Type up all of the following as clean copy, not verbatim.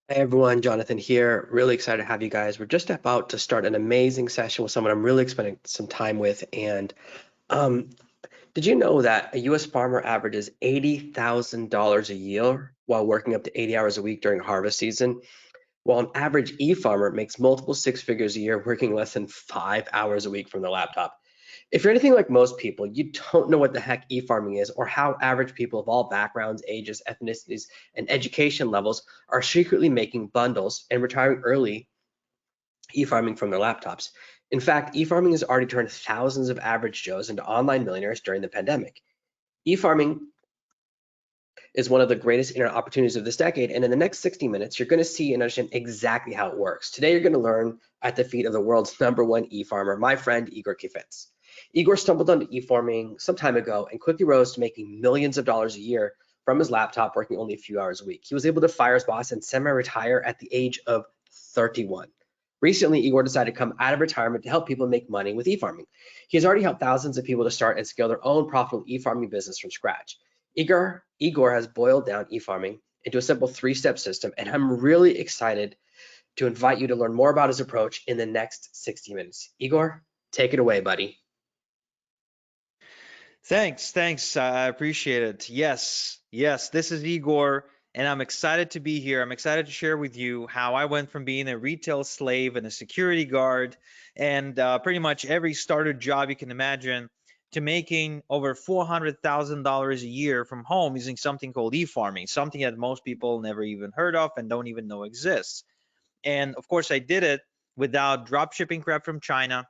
Hey everyone, Jonathan here. Really excited to have you guys. We're just about to start an amazing session with someone I'm really spending some time with. And um, did you know that a U.S. farmer averages $80,000 a year while working up to 80 hours a week during harvest season, while an average e-farmer makes multiple six figures a year working less than 5 hours a week from their laptop? If you're anything like most people, you don't know what the heck e-farming is or how average people of all backgrounds, ages, ethnicities, and education levels are secretly making bundles and retiring early e-farming from their laptops. In fact, e-farming has already turned thousands of average Joes into online millionaires during the pandemic. E-farming is one of the greatest internet opportunities of this decade, and in the next 60 minutes, you're going to see and understand exactly how it works. Today, you're going to learn at the feet of the world's #1 e-farmer, my friend Igor Kifetz. Igor stumbled onto e-farming some time ago and quickly rose to making millions of dollars a year from his laptop, working only a few hours a week. He was able to fire his boss and semi-retire at the age of 31. Recently, Igor decided to come out of retirement to help people make money with e-farming. He has already helped thousands of people to start and scale their own profitable e-farming business from scratch. Igor has boiled down e-farming into a simple three-step system, and I'm really excited to invite you to learn more about his approach in the next 60 minutes. Igor, take it away, buddy. Thanks. I appreciate it. Yes, this is Igor, and I'm excited to be here. I'm excited to share with you how I went from being a retail slave and a security guard and pretty much every starter job you can imagine to making over $400,000 a year from home using something called e-farming, something that most people never even heard of and don't even know exists. And of course, I did it without drop shipping crap from China,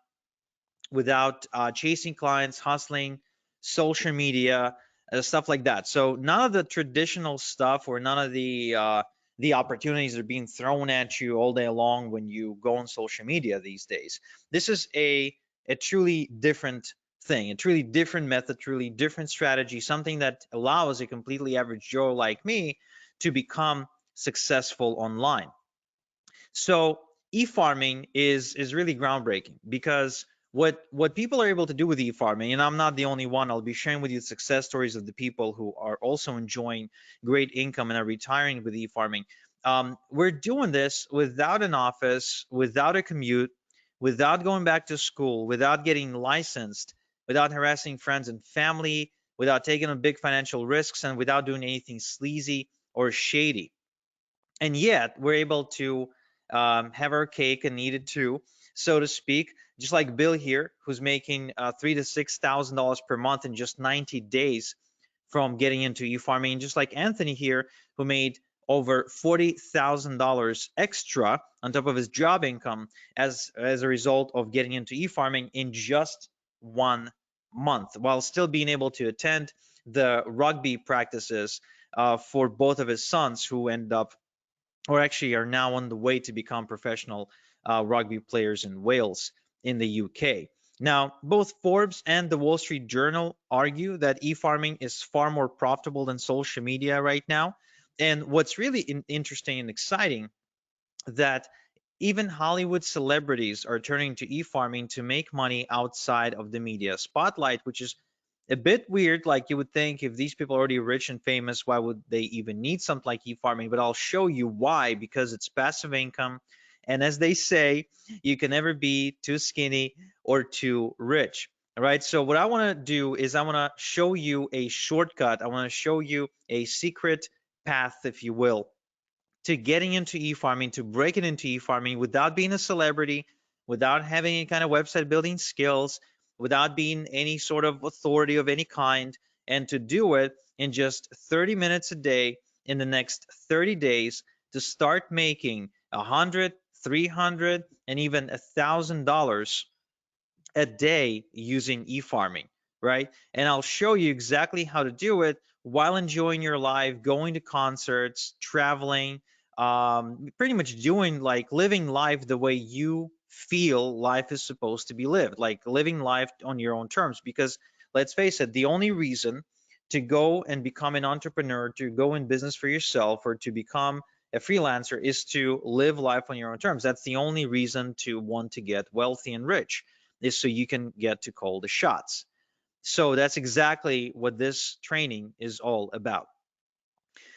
without chasing clients, hustling, social media, stuff like that. So none of the traditional stuff or none of the opportunities are being thrown at you all day long when you go on social media these days. This is a truly different thing, a truly different method, truly different strategy, something that allows a completely average Joe like me to become successful online. So e-farming is really groundbreaking because what people are able to do with e-farming, and I'm not the only one. I'll be sharing with you success stories of the people who are also enjoying great income and are retiring with e-farming. We're doing this without an office, without a commute, without going back to school, without getting licensed, without harassing friends and family, without taking on big financial risks, and without doing anything sleazy or shady. And yet we're able to have our cake and eat it too, so to speak. Just like Bill here, who's making $3,000 to $6,000 per month in just 90 days from getting into e-farming, and just like Anthony here, who made over $40,000 extra on top of his job income as a result of getting into e-farming in just 1 month, while still being able to attend the rugby practices for both of his sons, who end up or actually are now on the way to become professional rugby players in Wales in the UK. Now, both Forbes and the Wall Street Journal argue that e-farming is far more profitable than social media right now. And what's really interesting and exciting that even Hollywood celebrities are turning to e-farming to make money outside of the media spotlight, which is a bit weird. Like, you would think if these people are already rich and famous, why would they even need something like e-farming? But I'll show you why, because it's passive income. And as they say, you can never be too skinny or too rich. All right. So what I want to do is I want to show you a shortcut. I want to show you a secret path, if you will, to getting into e-farming, to breaking into e-farming without being a celebrity, without having any kind of website building skills, without being any sort of authority of any kind, and to do it in just 30 minutes a day in the next 30 days to start making 100, 300, and even $1,000 a day using e-farming, right? And I'll show you exactly how to do it while enjoying your life, going to concerts, traveling, pretty much doing like living life the way you feel life is supposed to be lived, like living life on your own terms. Because let's face it, the only reason to go and become an entrepreneur, to go in business for yourself, or to become a freelancer is to live life on your own terms. That's the only reason to want to get wealthy and rich, is so you can get to call the shots. So that's exactly what this training is all about.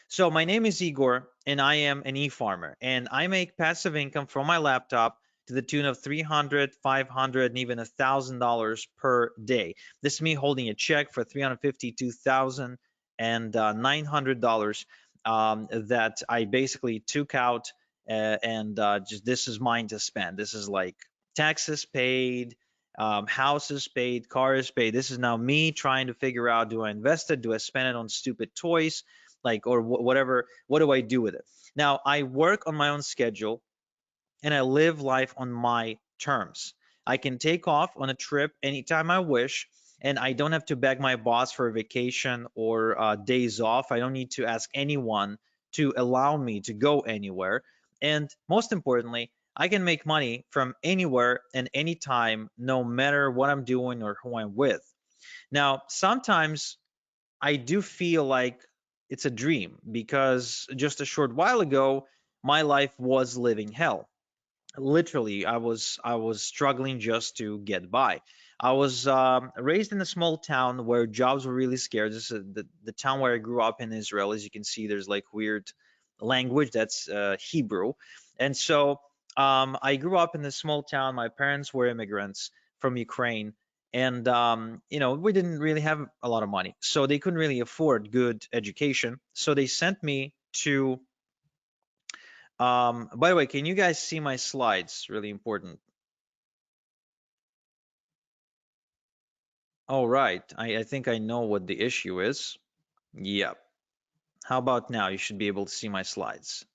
So my name is Igor, and I am an e-farmer, and I make passive income from my laptop to the tune of 300, 500, and even $1,000 per day. This is me holding a check for 352,000 and $900 that I basically took out, and just this is mine to spend. This is like taxes paid, house is paid, car is paid. This is now me trying to figure out, do I invest it? Do I spend it on stupid toys? Like, or whatever, what do I do with it? Now, I work on my own schedule and I live life on my terms. I can take off on a trip anytime I wish, and I don't have to beg my boss for a vacation or days off. I don't need to ask anyone to allow me to go anywhere. And most importantly, I can make money from anywhere and anytime, no matter what I'm doing or who I'm with. Now, sometimes I do feel like it's a dream because just a short while ago, my life was living hell. Literally, I was struggling just to get by. I was raised in a small town where jobs were really scarce. This is the town where I grew up in Israel. As you can see, there's like weird language that's Hebrew, and so I grew up in this small town. My parents were immigrants from Ukraine, and we didn't really have a lot of money, so they couldn't really afford good education. So they sent me to by the way, can you guys see my slides? Really important. All right. I think I know what the issue is. Yep. How about now? You should be able to see my slides.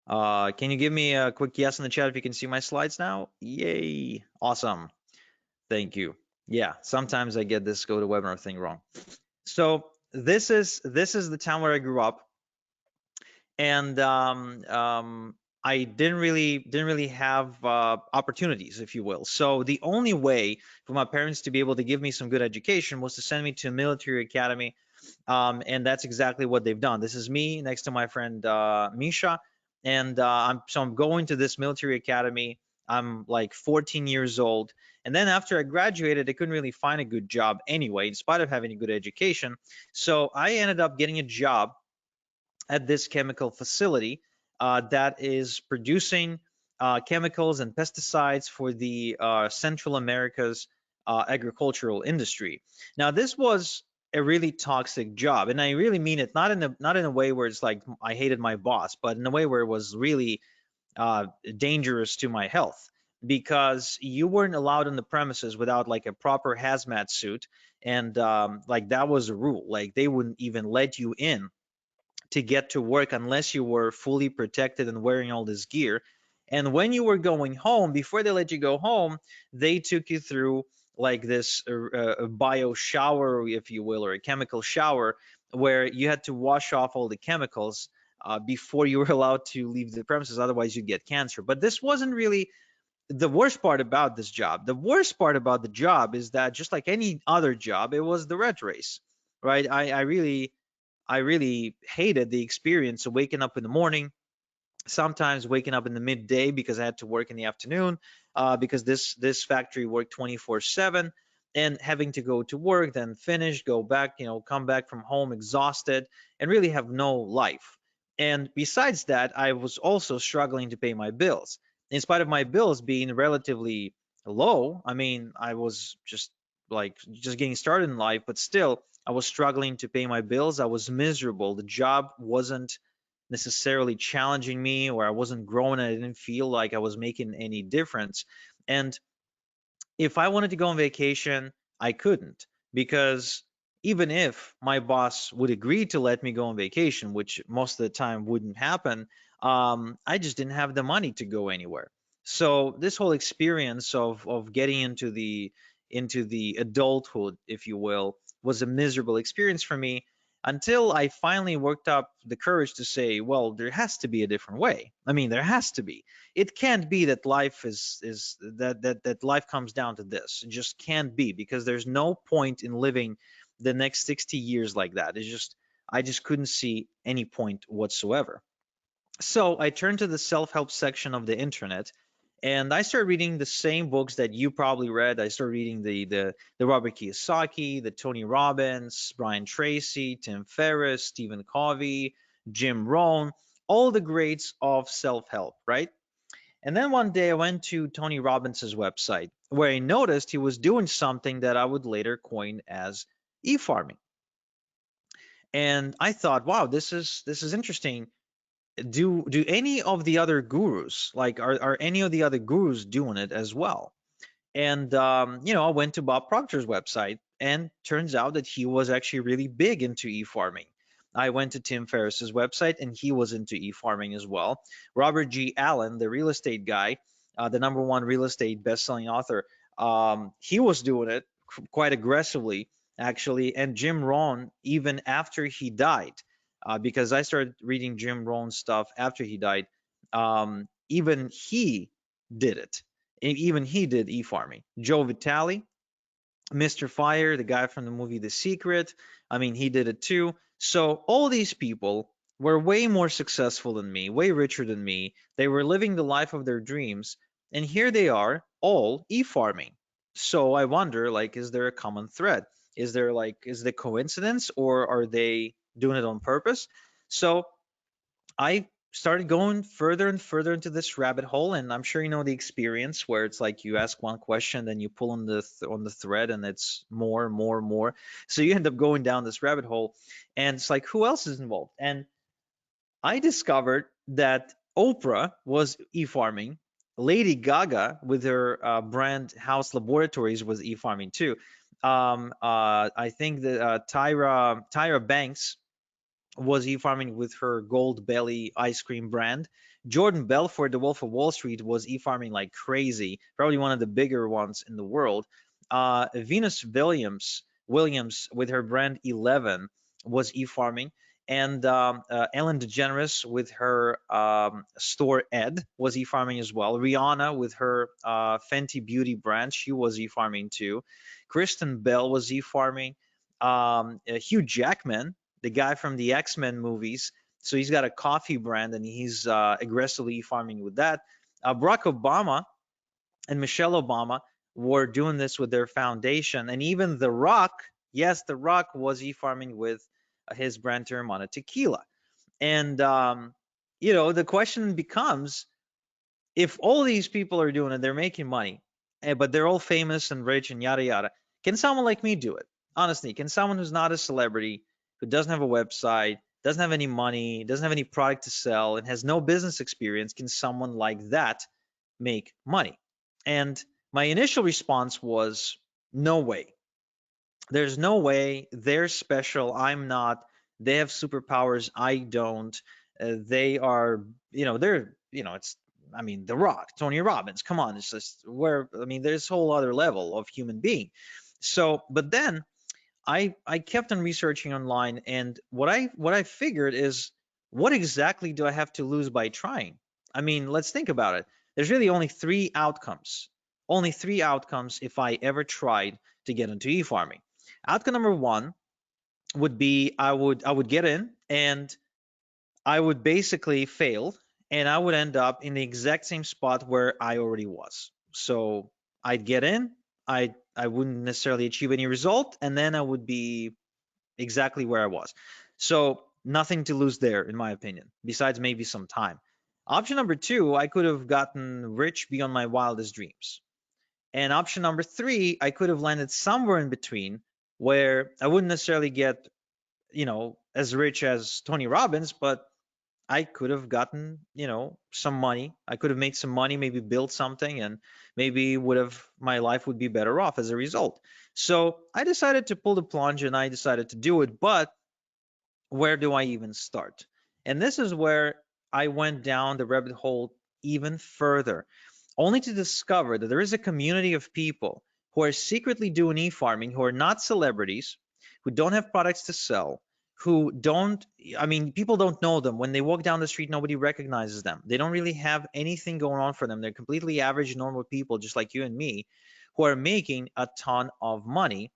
Can you give me a quick yes in the chat if you can see my slides now? Yay. Awesome. Thank you. Yeah, sometimes I get this go to webinar thing wrong. So this is the town where I grew up, and I didn't really have opportunities, if you will. So the only way for my parents to be able to give me some good education was to send me to a military academy, and that's exactly what they've done. This is me next to my friend Misha, and I'm going to this military academy. I'm like 14 years old, and then after I graduated, I couldn't really find a good job anyway, in spite of having a good education. So I ended up getting a job at this chemical facility that is producing chemicals and pesticides for the Central America's agricultural industry. Now, this was a really toxic job, and I really mean it not in a way where it's like I hated my boss, but in a way where it was really dangerous to my health because you weren't allowed on the premises without like a proper hazmat suit, and like that was a rule. Like they wouldn't even let you in to get to work unless you were fully protected and wearing all this gear. And when you were going home, before they let you go home, they took you through like this bio shower, if you will, or a chemical shower, where you had to wash off all the chemicals before you were allowed to leave the premises. Otherwise, you'd get cancer. But this wasn't really the worst part about this job. The worst part about the job is that just like any other job, it was the rat race, right? I really hated the experience of waking up in the morning, sometimes waking up in the midday because I had to work in the afternoon, because this factory worked 24/7, and having to go to work, then finish, go back, come back from home exhausted, and really have no life. And besides that, I was also struggling to pay my bills. In spite of my bills being relatively low, I mean, I was just getting started in life, but still, I was struggling to pay my bills. I was miserable. The job wasn't necessarily challenging me, or I wasn't growing. I didn't feel like I was making any difference. And if I wanted to go on vacation, I couldn't, because even if my boss would agree to let me go on vacation, which most of the time wouldn't happen, I just didn't have the money to go anywhere. So this whole experience of getting into the adulthood, if you will, was a miserable experience for me, until I finally worked up the courage to say, well, there has to be a different way. I mean, there has to be. It can't be that life is that life comes down to this. It just can't be, because there's no point in living the next 60 years like that. I just couldn't see any point whatsoever. So I turned to the self-help section of the internet, and I started reading the same books that you probably read. I started reading the Robert Kiyosaki, the Tony Robbins, Brian Tracy, Tim Ferriss, Stephen Covey, Jim Rohn, all the greats of self-help, right? And then one day I went to Tony Robbins' website where I noticed he was doing something that I would later coin as e-farming. And I thought, wow, this is interesting. Do any of the other gurus, like are any of the other gurus doing it as well? And I went to Bob Proctor's website, and turns out that he was actually really big into e-farming. I went to Tim Ferriss's website, and he was into e-farming as well. Robert G. Allen, the real estate guy, the number one real estate best-selling author, he was doing it quite aggressively, actually. And Jim Rohn, even after he died, because I started reading Jim Rohn's stuff after he died, even he did it. Even he did e-farming. Joe Vitale, Mr. Fire, the guy from the movie The Secret, I mean, he did it too. So all these people were way more successful than me, way richer than me. They were living the life of their dreams, and here they are, all e-farming. So I wonder, like, is there a common thread? Is it coincidence, or are they doing it on purpose? So I started going further and further into this rabbit hole, and I'm sure you know the experience where it's like you ask one question, then you pull on the thread, and it's more, more, more. So you end up going down this rabbit hole, and it's like, who else is involved? And I discovered that Oprah was e-farming. Lady Gaga, with her brand House Laboratories, was e-farming too. I think that Tyra Banks was e-farming with her Gold Belly ice cream brand. Jordan Belfort, the Wolf of Wall Street, was e-farming like crazy, probably one of the bigger ones in the world. Venus Williams with her brand 11 was e-farming. And Ellen DeGeneres with her store Ed was e-farming as well. Rihanna with her Fenty Beauty brand, she was e-farming too. Kristen Bell was e-farming. Hugh Jackman, the guy from the X-Men movies. So he's got a coffee brand, and he's aggressively farming with that. Barack Obama and Michelle Obama were doing this with their foundation, and even The Rock, yes, The Rock was e-farming with his brand Teremana Tequila. And the question becomes, if all these people are doing it, they're making money, but they're all famous and rich and yada yada. Can someone like me do it? Honestly, can someone who's not a celebrity, who doesn't have a website, doesn't have any money, doesn't have any product to sell, and has no business experience, can someone like that make money? And my initial response was, no way. There's no way. They're special. I'm not. They have superpowers. I don't. They are, it's, I mean, The Rock, Tony Robbins. Come on, it's just I mean, there's a whole other level of human being. So, but then I kept on researching online, and what I figured is, what exactly do I have to lose by trying? I mean, let's think about it. There's really only three outcomes. Only three outcomes if I ever tried to get into e-farming. Outcome number one would be I would get in, and I would basically fail, and I would end up in the exact same spot where I already was. So I'd get in, I wouldn't necessarily achieve any result, and then I would be exactly where I was. So nothing to lose there, in my opinion, besides maybe some time. Option number two, I could have gotten rich beyond my wildest dreams. And option number three, I could have landed somewhere in between where I wouldn't necessarily get, as rich as Tony Robbins, but I could have gotten, some money. I could have made some money, maybe built something, and maybe my life would be better off as a result. So I decided to pull the plunge, and I decided to do it. But where do I even start? And this is where I went down the rabbit hole even further, only to discover that there is a community of people who are secretly doing e-farming, who are not celebrities, who don't have products to sell, who don't, I mean, people don't know them. When they walk down the street, nobody recognizes them. They don't really have anything going on for them. They're completely average, normal people, just like you and me, who are making a ton of money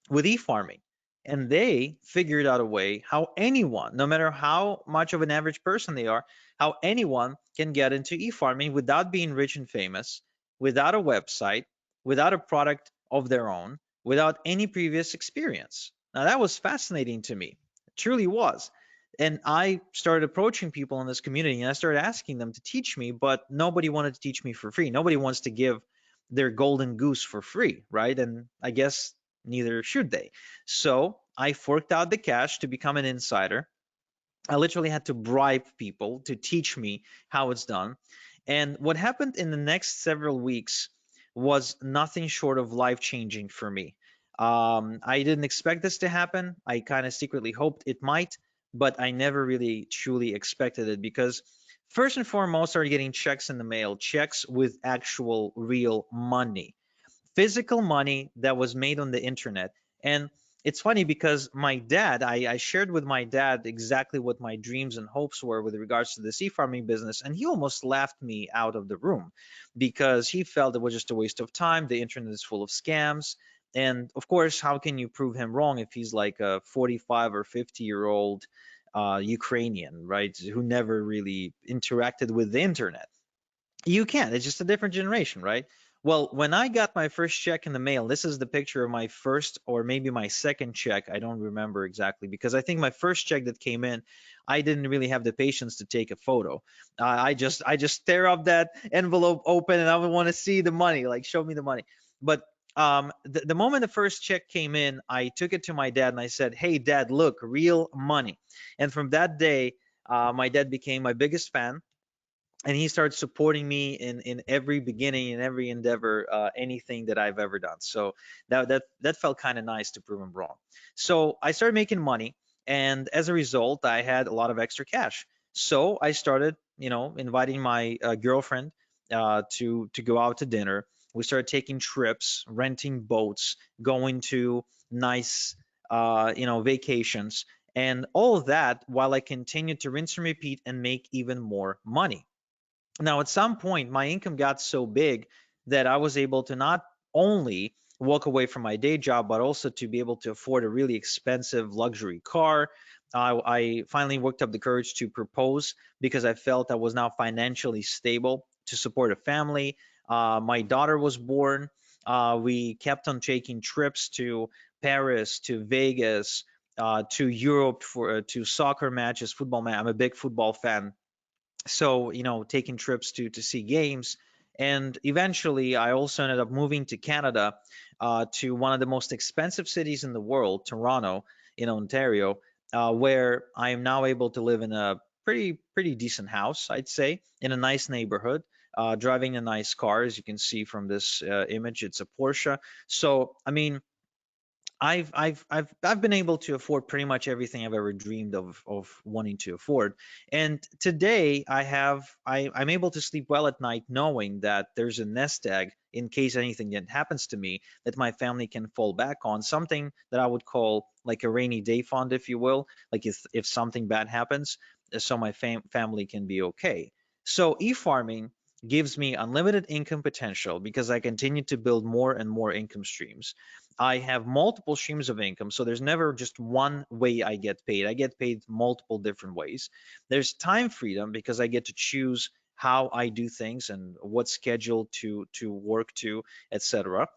with e-farming. And they figured out a way how anyone, no matter how much of an average person they are, how anyone can get into e-farming without being rich and famous, without a website, without a product of their own, without any previous experience. Now that was fascinating to me. It truly was. And I started approaching people in this community and I started asking them to teach me, but nobody wanted to teach me for free. Nobody wants to give their golden goose for free, right? And I guess neither should they. So I forked out the cash to become an insider. I literally had to bribe people to teach me how it's done. And what happened in the next several weeks was nothing short of life changing for me. I didn't expect this to happen. I kind of secretly hoped it might, but I never really truly expected it because, first and foremost, I started getting checks in the mail, checks with actual real money, physical money that was made on the internet. And it's funny because my dad, I shared with my dad exactly what my dreams and hopes were with regards to the sea farming business, and he almost laughed me out of the room because he felt it was just a waste of time. The internet is full of scams. And of course, how can you prove him wrong if he's like a 45 or 50-year-old Ukrainian, right, who never really interacted with the internet? You can. It's just a different generation, right? Well, when I got my first check in the mail, this is the picture of my first or maybe my second check. I don't remember exactly because I think my first check that came in, I didn't really have the patience to take a photo. I just tear up that envelope open and I would want to see the money, like show me the money. But the moment the first check came in, I took it to my dad and I said, "Hey, Dad, look, real money." And from that day, my dad became my biggest fan and he started supporting me in every beginning and every endeavor, anything that I've ever done. So that felt kind of nice to prove him wrong. So I started making money, and as a result, I had a lot of extra cash. So I started, inviting my girlfriend to go out to dinner. We started taking trips, renting boats, going to nice, vacations, and all of that while I continued to rinse and repeat and make even more money. Now, at some point, my income got so big that I was able to not only walk away from my day job, but also to be able to afford a really expensive luxury car. I finally worked up the courage to propose because I felt I was now financially stable to support a family. My daughter was born. We kept on taking trips to Paris, to Vegas, to Europe for to soccer matches, football match. I'm a big football fan, so taking trips to see games. And eventually I also ended up moving to Canada, to one of the most expensive cities in the world, Toronto, in Ontario, where I am now able to live in a pretty decent house, I'd say, in a nice neighborhood, driving a nice car. As you can see from this image, it's a Porsche. So I mean, I've been able to afford pretty much everything I've ever dreamed of wanting to afford. And today I'm able to sleep well at night knowing that there's a nest egg in case anything that happens to me that my family can fall back on, something that I would call like a rainy day fund, if you will, like if something bad happens, so my family can be okay. So e-farming gives me unlimited income potential because I continue to build more and more income streams. I have multiple streams of income, so there's never just one way I get paid. I get paid multiple different ways. There's time freedom because I get to choose how I do things and what schedule to work to, etc.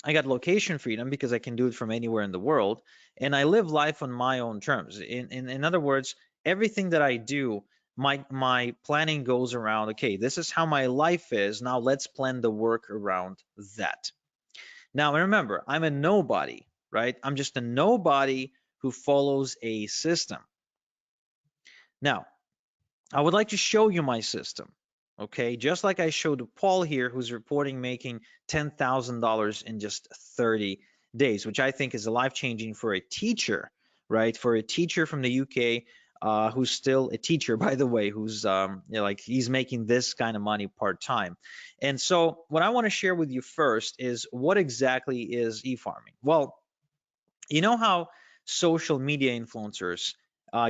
I got location freedom because I can do it from anywhere in the world, and I live life on my own terms. In other words, everything that I do, my planning goes around, okay, this is how my life is. Now let's plan the work around that. Now, remember, I'm a nobody, right? I'm just a nobody who follows a system. Now, I would like to show you my system, okay? Just like I showed Paul here, who's reporting making $10,000 in just 30 days, which I think is life-changing for a teacher, right? For a teacher from the UK, who's still a teacher, by the way, who's like he's making this kind of money part-time. And so what I want to share with you first is what exactly is e-farming? Well, you know how social media influencers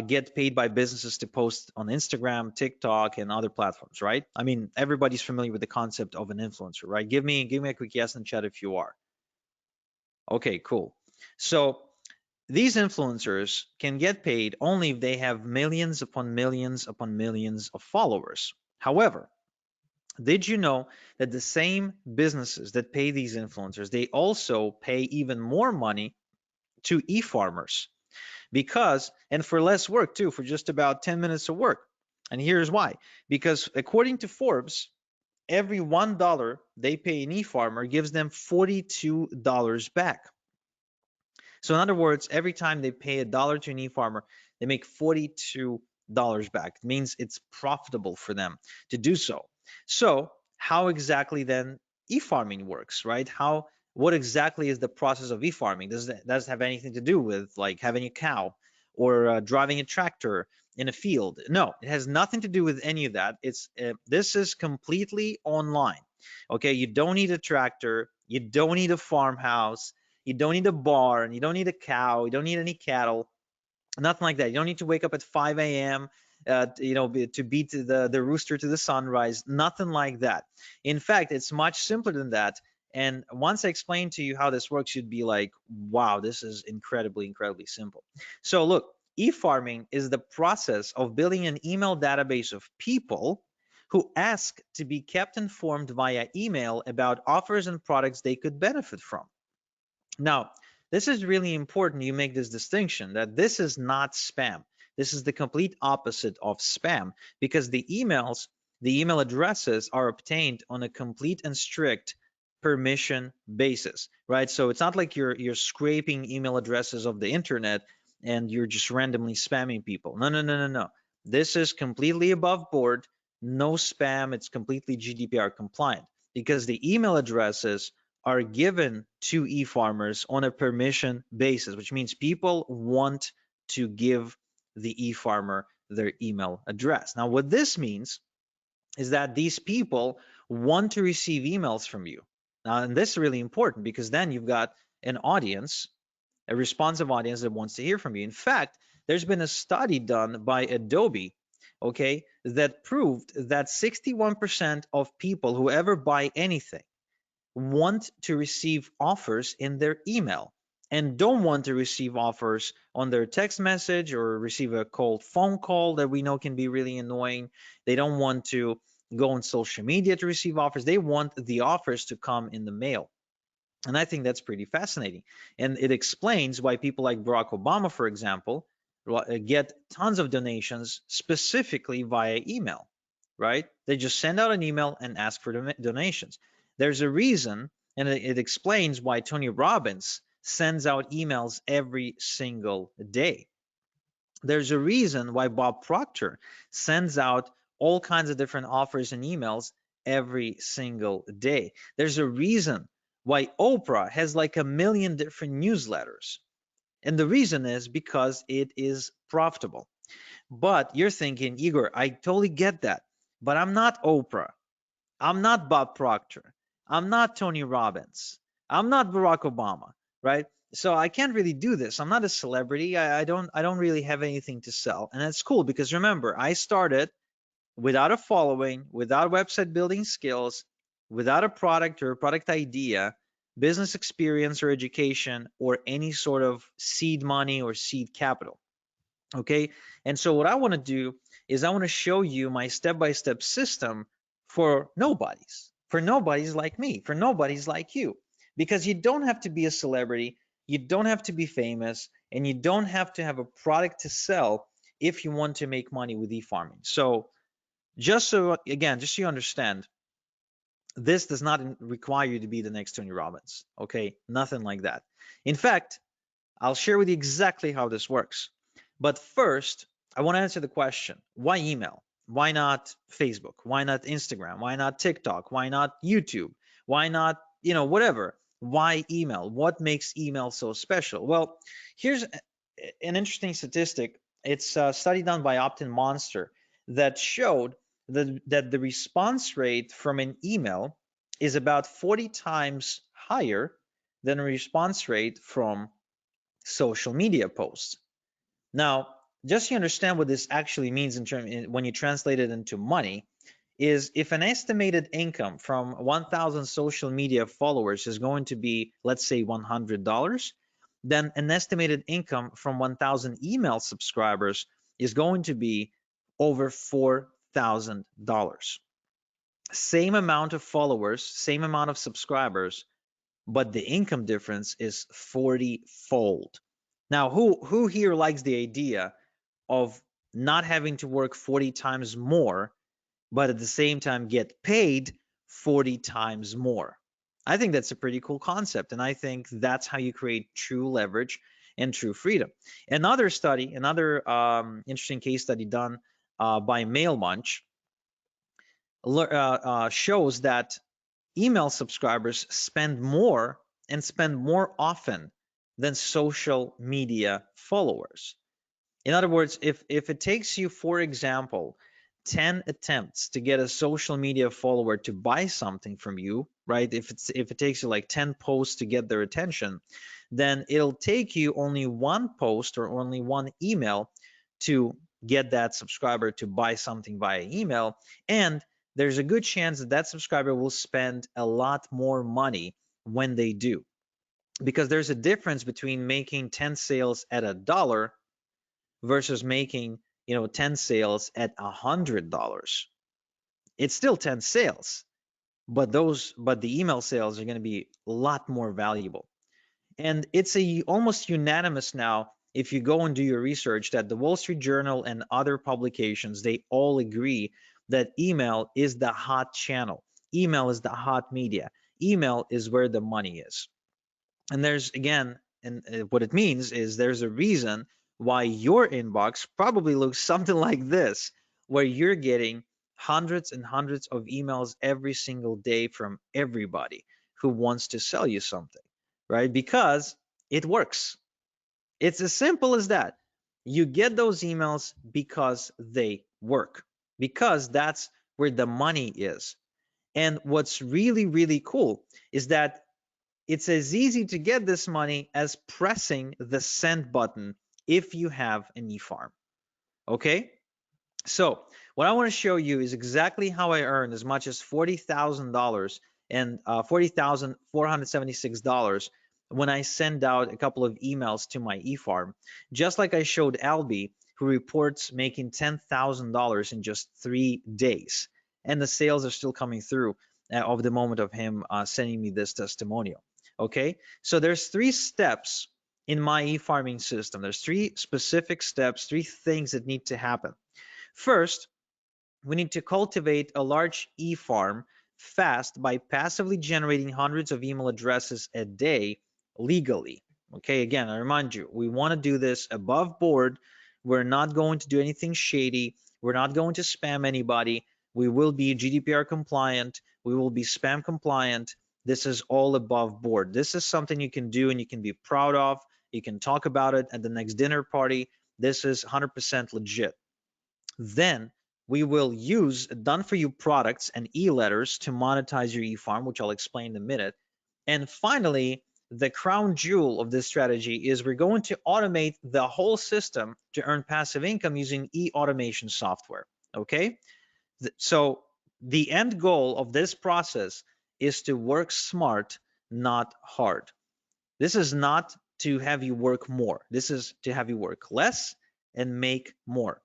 get paid by businesses to post on Instagram, TikTok, and other platforms, right? I mean, everybody's familiar with the concept of an influencer, right? Give me a quick yes in chat if you are. Okay, cool. So these influencers can get paid only if they have millions upon millions upon millions of followers. However, did you know that the same businesses that pay these influencers, they also pay even more money to e-farmers? Because, and for less work too, for just about 10 minutes of work. And here's why. Because according to Forbes, every $1 they pay an e-farmer gives them $42 back. So in other words, every time they pay $1 to an e-farmer, they make $42 back. It means it's profitable for them to do so. So how exactly then e-farming works, right? What exactly is the process of e-farming? Does it have anything to do with like having a cow or driving a tractor in a field? No, it has nothing to do with any of that. This is completely online. Okay, you don't need a tractor, you don't need a farmhouse, you don't need a barn, you don't need a cow, you don't need any cattle, nothing like that. You don't need to wake up at 5 a.m. To beat the rooster to the sunrise, nothing like that. In fact, it's much simpler than that. And once I explain to you how this works, you'd be like, wow, this is incredibly, incredibly simple. So look, e-farming is the process of building an email database of people who ask to be kept informed via email about offers and products they could benefit from. Now, this is really important you make this distinction that this is not spam. This is the complete opposite of spam because the email addresses are obtained on a complete and strict permission basis, right? So it's not like you're scraping email addresses of the internet and you're just randomly spamming people. No, no, no, no, no. This is completely above board, no spam. It's completely GDPR compliant because the email addresses are given to e-farmers on a permission basis, which means people want to give the e-farmer their email address. Now, what this means is that these people want to receive emails from you. Now, and this is really important because then you've got an audience, a responsive audience that wants to hear from you. In fact, there's been a study done by Adobe, okay, that proved that 61% of people who ever buy anything want to receive offers in their email and don't want to receive offers on their text message or receive a cold phone call that we know can be really annoying. They don't want to go on social media to receive offers. They want the offers to come in the mail. And I think that's pretty fascinating. And it explains why people like Barack Obama, for example, get tons of donations specifically via email, right? They just send out an email and ask for donations. There's a reason, and it explains why Tony Robbins sends out emails every single day. There's a reason why Bob Proctor sends out all kinds of different offers and emails every single day. There's a reason why Oprah has like 1 million different newsletters. And the reason is because it is profitable. But you're thinking, Igor, I totally get that. But I'm not Oprah. I'm not Bob Proctor. I'm not Tony Robbins. I'm not Barack Obama, right? So I can't really do this. I'm not a celebrity. I don't really have anything to sell. And that's cool because remember, I started without a following, without website building skills, without a product or a product idea, business experience or education, or any sort of seed money or seed capital. Okay. And so what I want to do is I want to show you my step-by-step system for nobodies like me, for nobodies like you, because you don't have to be a celebrity, you don't have to be famous, and you don't have to have a product to sell if you want to make money with e-farming. So just so you understand, this does not require you to be the next Tony Robbins. Okay, nothing like that. In fact, I'll share with you exactly how this works. But first, I want to answer the question, why email? Why not Facebook? Why not Instagram? Why not TikTok? Why not YouTube? Why not, whatever? Why email? What makes email so special? Well, here's an interesting statistic. It's a study done by OptinMonster that showed that the response rate from an email is about 40 times higher than a response rate from social media posts. Now, just so you understand what this actually means when you translate it into money, is if an estimated income from 1,000 social media followers is going to be, let's say, $100, then an estimated income from 1,000 email subscribers is going to be over $4,000. Same amount of followers, same amount of subscribers, but the income difference is 40-fold. Now, who here likes the idea of not having to work 40 times more, but at the same time get paid 40 times more? I think that's a pretty cool concept. And I think that's how you create true leverage and true freedom. Another study, another interesting case study done by MailMunch shows that email subscribers spend more and spend more often than social media followers. In other words, if it takes you, for example, 10 attempts to get a social media follower to buy something from you, right? If it takes you like 10 posts to get their attention, then it'll take you only one post or only one email to get that subscriber to buy something via email. And there's a good chance that that subscriber will spend a lot more money when they do. Because there's a difference between making 10 sales at $1 versus making 10 sales at $100. It's still 10 sales, but the email sales are going to be a lot more valuable. And it's almost unanimous now, if you go and do your research, that the Wall Street Journal and other publications, they all agree that email is the hot channel. Email is the hot media. Email is where the money is. And there's, again, and what it means is there's a reason why your inbox probably looks something like this, where you're getting hundreds and hundreds of emails every single day from everybody who wants to sell you something, right? Because it works. It's as simple as that. You get those emails because they work, because that's where the money is. And what's really, really cool is that it's as easy to get this money as pressing the send button if you have an e-farm. Okay? So what I want to show you is exactly how I earned as much as $40,000 and $40,476 when I send out a couple of emails to my e-farm, just like I showed Albie, who reports making $10,000 in just 3 days. And the sales are still coming through of the moment of him sending me this testimonial. Okay, so there's 3 steps in my e-farming system. There's 3 specific steps, 3 things that need to happen. First, we need to cultivate a large e-farm fast by passively generating hundreds of email addresses a day legally. Okay, again, I remind you, we want to do this above board. We're not going to do anything shady. We're not going to spam anybody. We will be GDPR compliant. We will be spam compliant. This is all above board. This is something you can do and you can be proud of. You can talk about it at the next dinner party. This is 100% legit. Then we will use done for you products and e-letters to monetize your e-farm, which I'll explain in a minute. And finally, the crown jewel of this strategy is we're going to automate the whole system to earn passive income using e-automation software. Okay, so the end goal of this process is to work smart, not hard. This is not to have you work more. This is to have you work less and make more.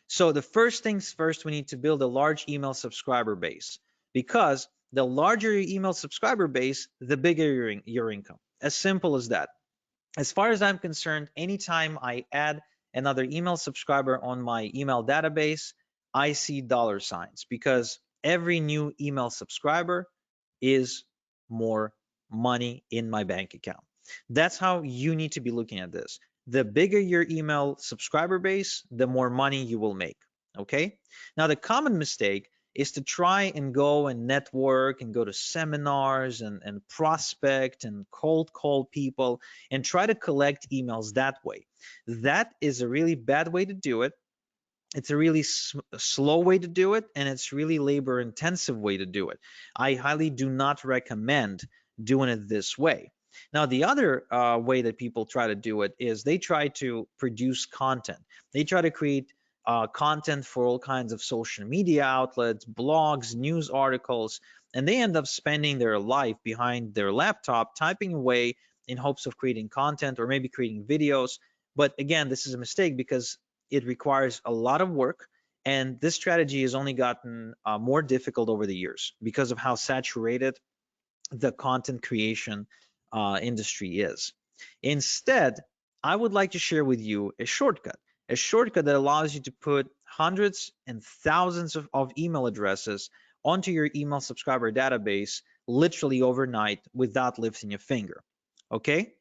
So the first things first, we need to build a large email subscriber base, because the larger your email subscriber base, the bigger your income. As simple as that. As far as I'm concerned, anytime I add another email subscriber on my email database, I see dollar signs, because every new email subscriber is more money in my bank account. That's how you need to be looking at this. The bigger your email subscriber base, the more money you will make. Okay. Now, the common mistake is to try and go and network and go to seminars and prospect and cold call people and try to collect emails that way. That is a really bad way to do it. It's a really slow way to do it, and it's really labor intensive way to do it. I highly do not recommend doing it this way. Now, the other way that people try to do it is they try to produce content. They try to create content for all kinds of social media outlets, blogs, news articles, and they end up spending their life behind their laptop typing away in hopes of creating content or maybe creating videos. But again, this is a mistake because it requires a lot of work, and this strategy has only gotten more difficult over the years because of how saturated the content creation industry is. Instead, I would like to share with you a shortcut that allows you to put hundreds and thousands of email addresses onto your email subscriber database literally overnight without lifting a finger. Okay?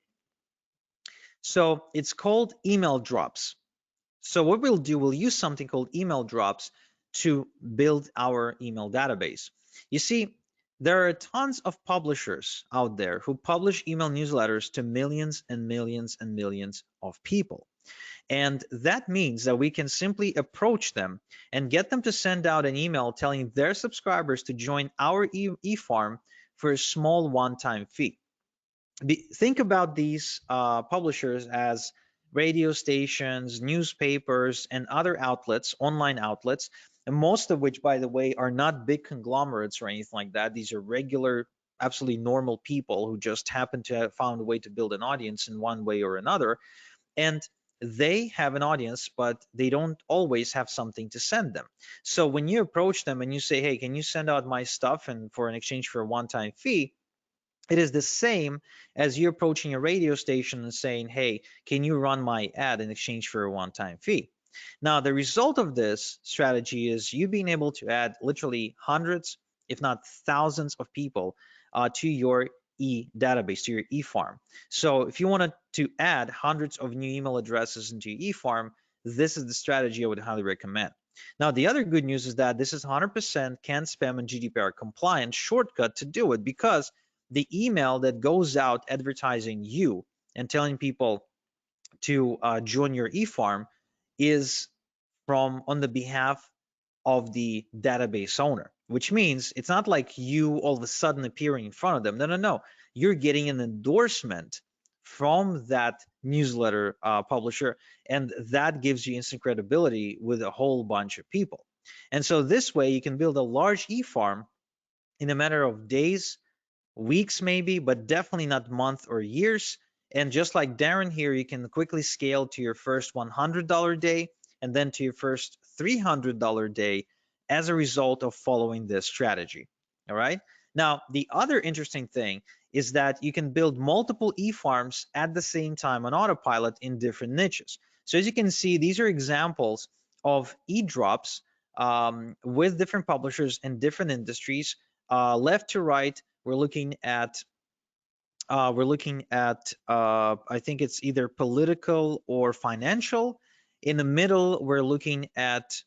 So it's called email drops. So what we'll do, we'll use something called email drops to build our email database. You see, there are tons of publishers out there who publish email newsletters to millions and millions and millions of people. And that means that we can simply approach them and get them to send out an email telling their subscribers to join our e-farm for a small one-time fee. Think about these publishers as radio stations, newspapers, and other outlets, online outlets, and most of which, by the way, are not big conglomerates or anything like that. These are regular, absolutely normal people who just happen to have found a way to build an audience in one way or another. And they have an audience, but they don't always have something to send them. So when you approach them and you say, hey, can you send out my stuff and for an exchange for a one-time fee? It is the same as you approaching a radio station and saying, hey, can you run my ad in exchange for a one-time fee? Now, the result of this strategy is you being able to add literally hundreds, if not thousands of people to your database, to your e-farm. So if you wanted to add hundreds of new email addresses into your e-farm, this is the strategy I would highly recommend. Now, the other good news is that this is 100% CAN-SPAM and GDPR compliant shortcut to do it, because the email that goes out advertising you and telling people to join your e-farm is from on the behalf of the database owner, which means it's not like you all of a sudden appearing in front of them. No, no, no. You're getting an endorsement from that newsletter publisher, and that gives you instant credibility with a whole bunch of people. And so this way you can build a large e-farm in a matter of days, weeks maybe, but definitely not months or years. And just like Darren here, you can quickly scale to your first $100 day and then to your first $300 day as a result of following this strategy. All right. Now, the other interesting thing is that you can build multiple e-farms at the same time on autopilot in different niches. So as you can see, these are examples of e-drops with different publishers and different industries. Left to right, we're looking at I think it's either political or financial. In the middle, we're looking at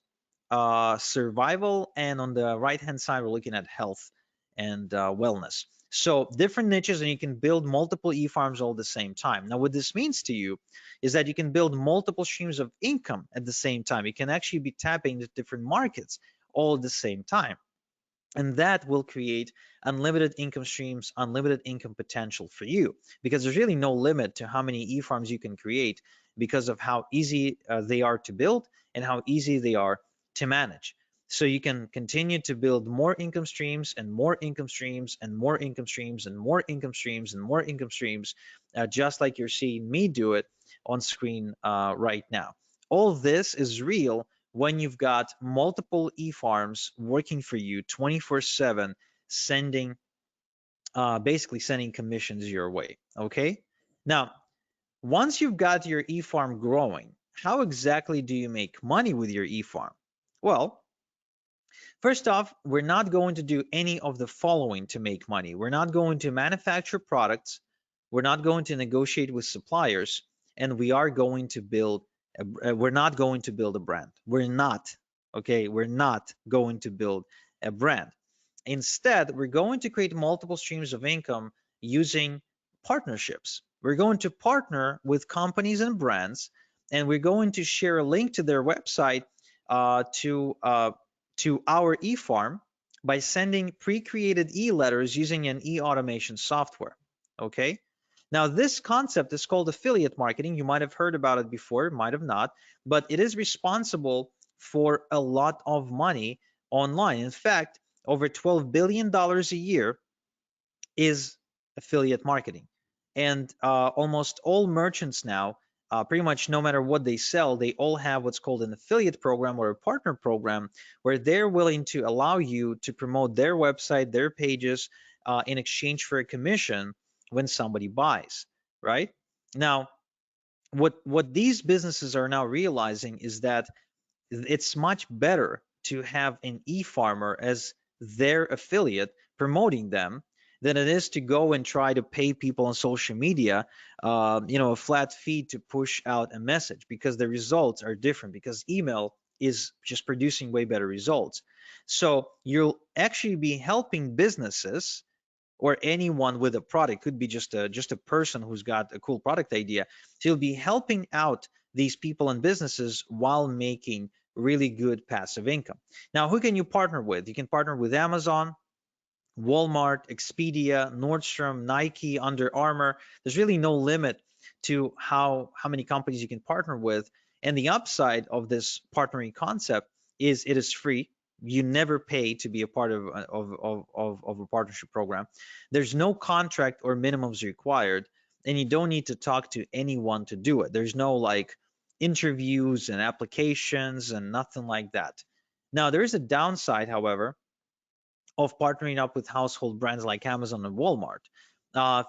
survival, and on the right hand side, we're looking at health and wellness. So different niches, and you can build multiple e-farms all at the same time. Now, what this means to you is that you can build multiple streams of income at the same time. You can actually be tapping into different markets all at the same time. And that will create unlimited income streams, unlimited income potential for you, because there's really no limit to how many e-farms you can create because of how easy they are to build and how easy they are to manage. So you can continue to build more income streams and more income streams and more income streams and more income streams and more income streams, just like you're seeing me do it on screen right now. All this is real when you've got multiple e-farms working for you 24/7, sending basically sending commissions your way. Okay. Now, once you've got your e-farm growing, how exactly do you make money with your e-farm? Well, first off, we're not going to do any of the following to make money. We're not going to manufacture products. We're not going to negotiate with suppliers, and we are going to build we're not going to build a brand. We're not, okay? We're not going to build a brand. Instead, we're going to create multiple streams of income using partnerships. We're going to partner with companies and brands, and we're going to share a link to their website to our e-farm by sending pre-created e-letters using an e-automation software. Okay. Now, this concept is called affiliate marketing. You might have heard about it before, might have not, but it is responsible for a lot of money online. In fact, over $12 billion a year is affiliate marketing. And almost all merchants now, pretty much no matter what they sell, they all have what's called an affiliate program or a partner program, where they're willing to allow you to promote their website, their pages, in exchange for a commission when somebody buys, right? Now, what these businesses are now realizing is that it's much better to have an e-farmer as their affiliate promoting them than it is to go and try to pay people on social media, a flat fee to push out a message, because the results are different, because email is just producing way better results. So you'll actually be helping businesses or anyone with a product. Could be just a person who's got a cool product idea. So you'll be helping out these people and businesses while making really good passive income. Now, who can you partner with? You can partner with Amazon, Walmart, Expedia, Nordstrom, Nike, Under Armour. There's really no limit to how many companies you can partner with. And the upside of this partnering concept is it is free. You never pay to be a part of a partnership program. There's no contract or minimums required, and you don't need to talk to anyone to do it. There's no like interviews and applications and nothing like that. Now, there is a downside, however, of partnering up with household brands like Amazon and Walmart.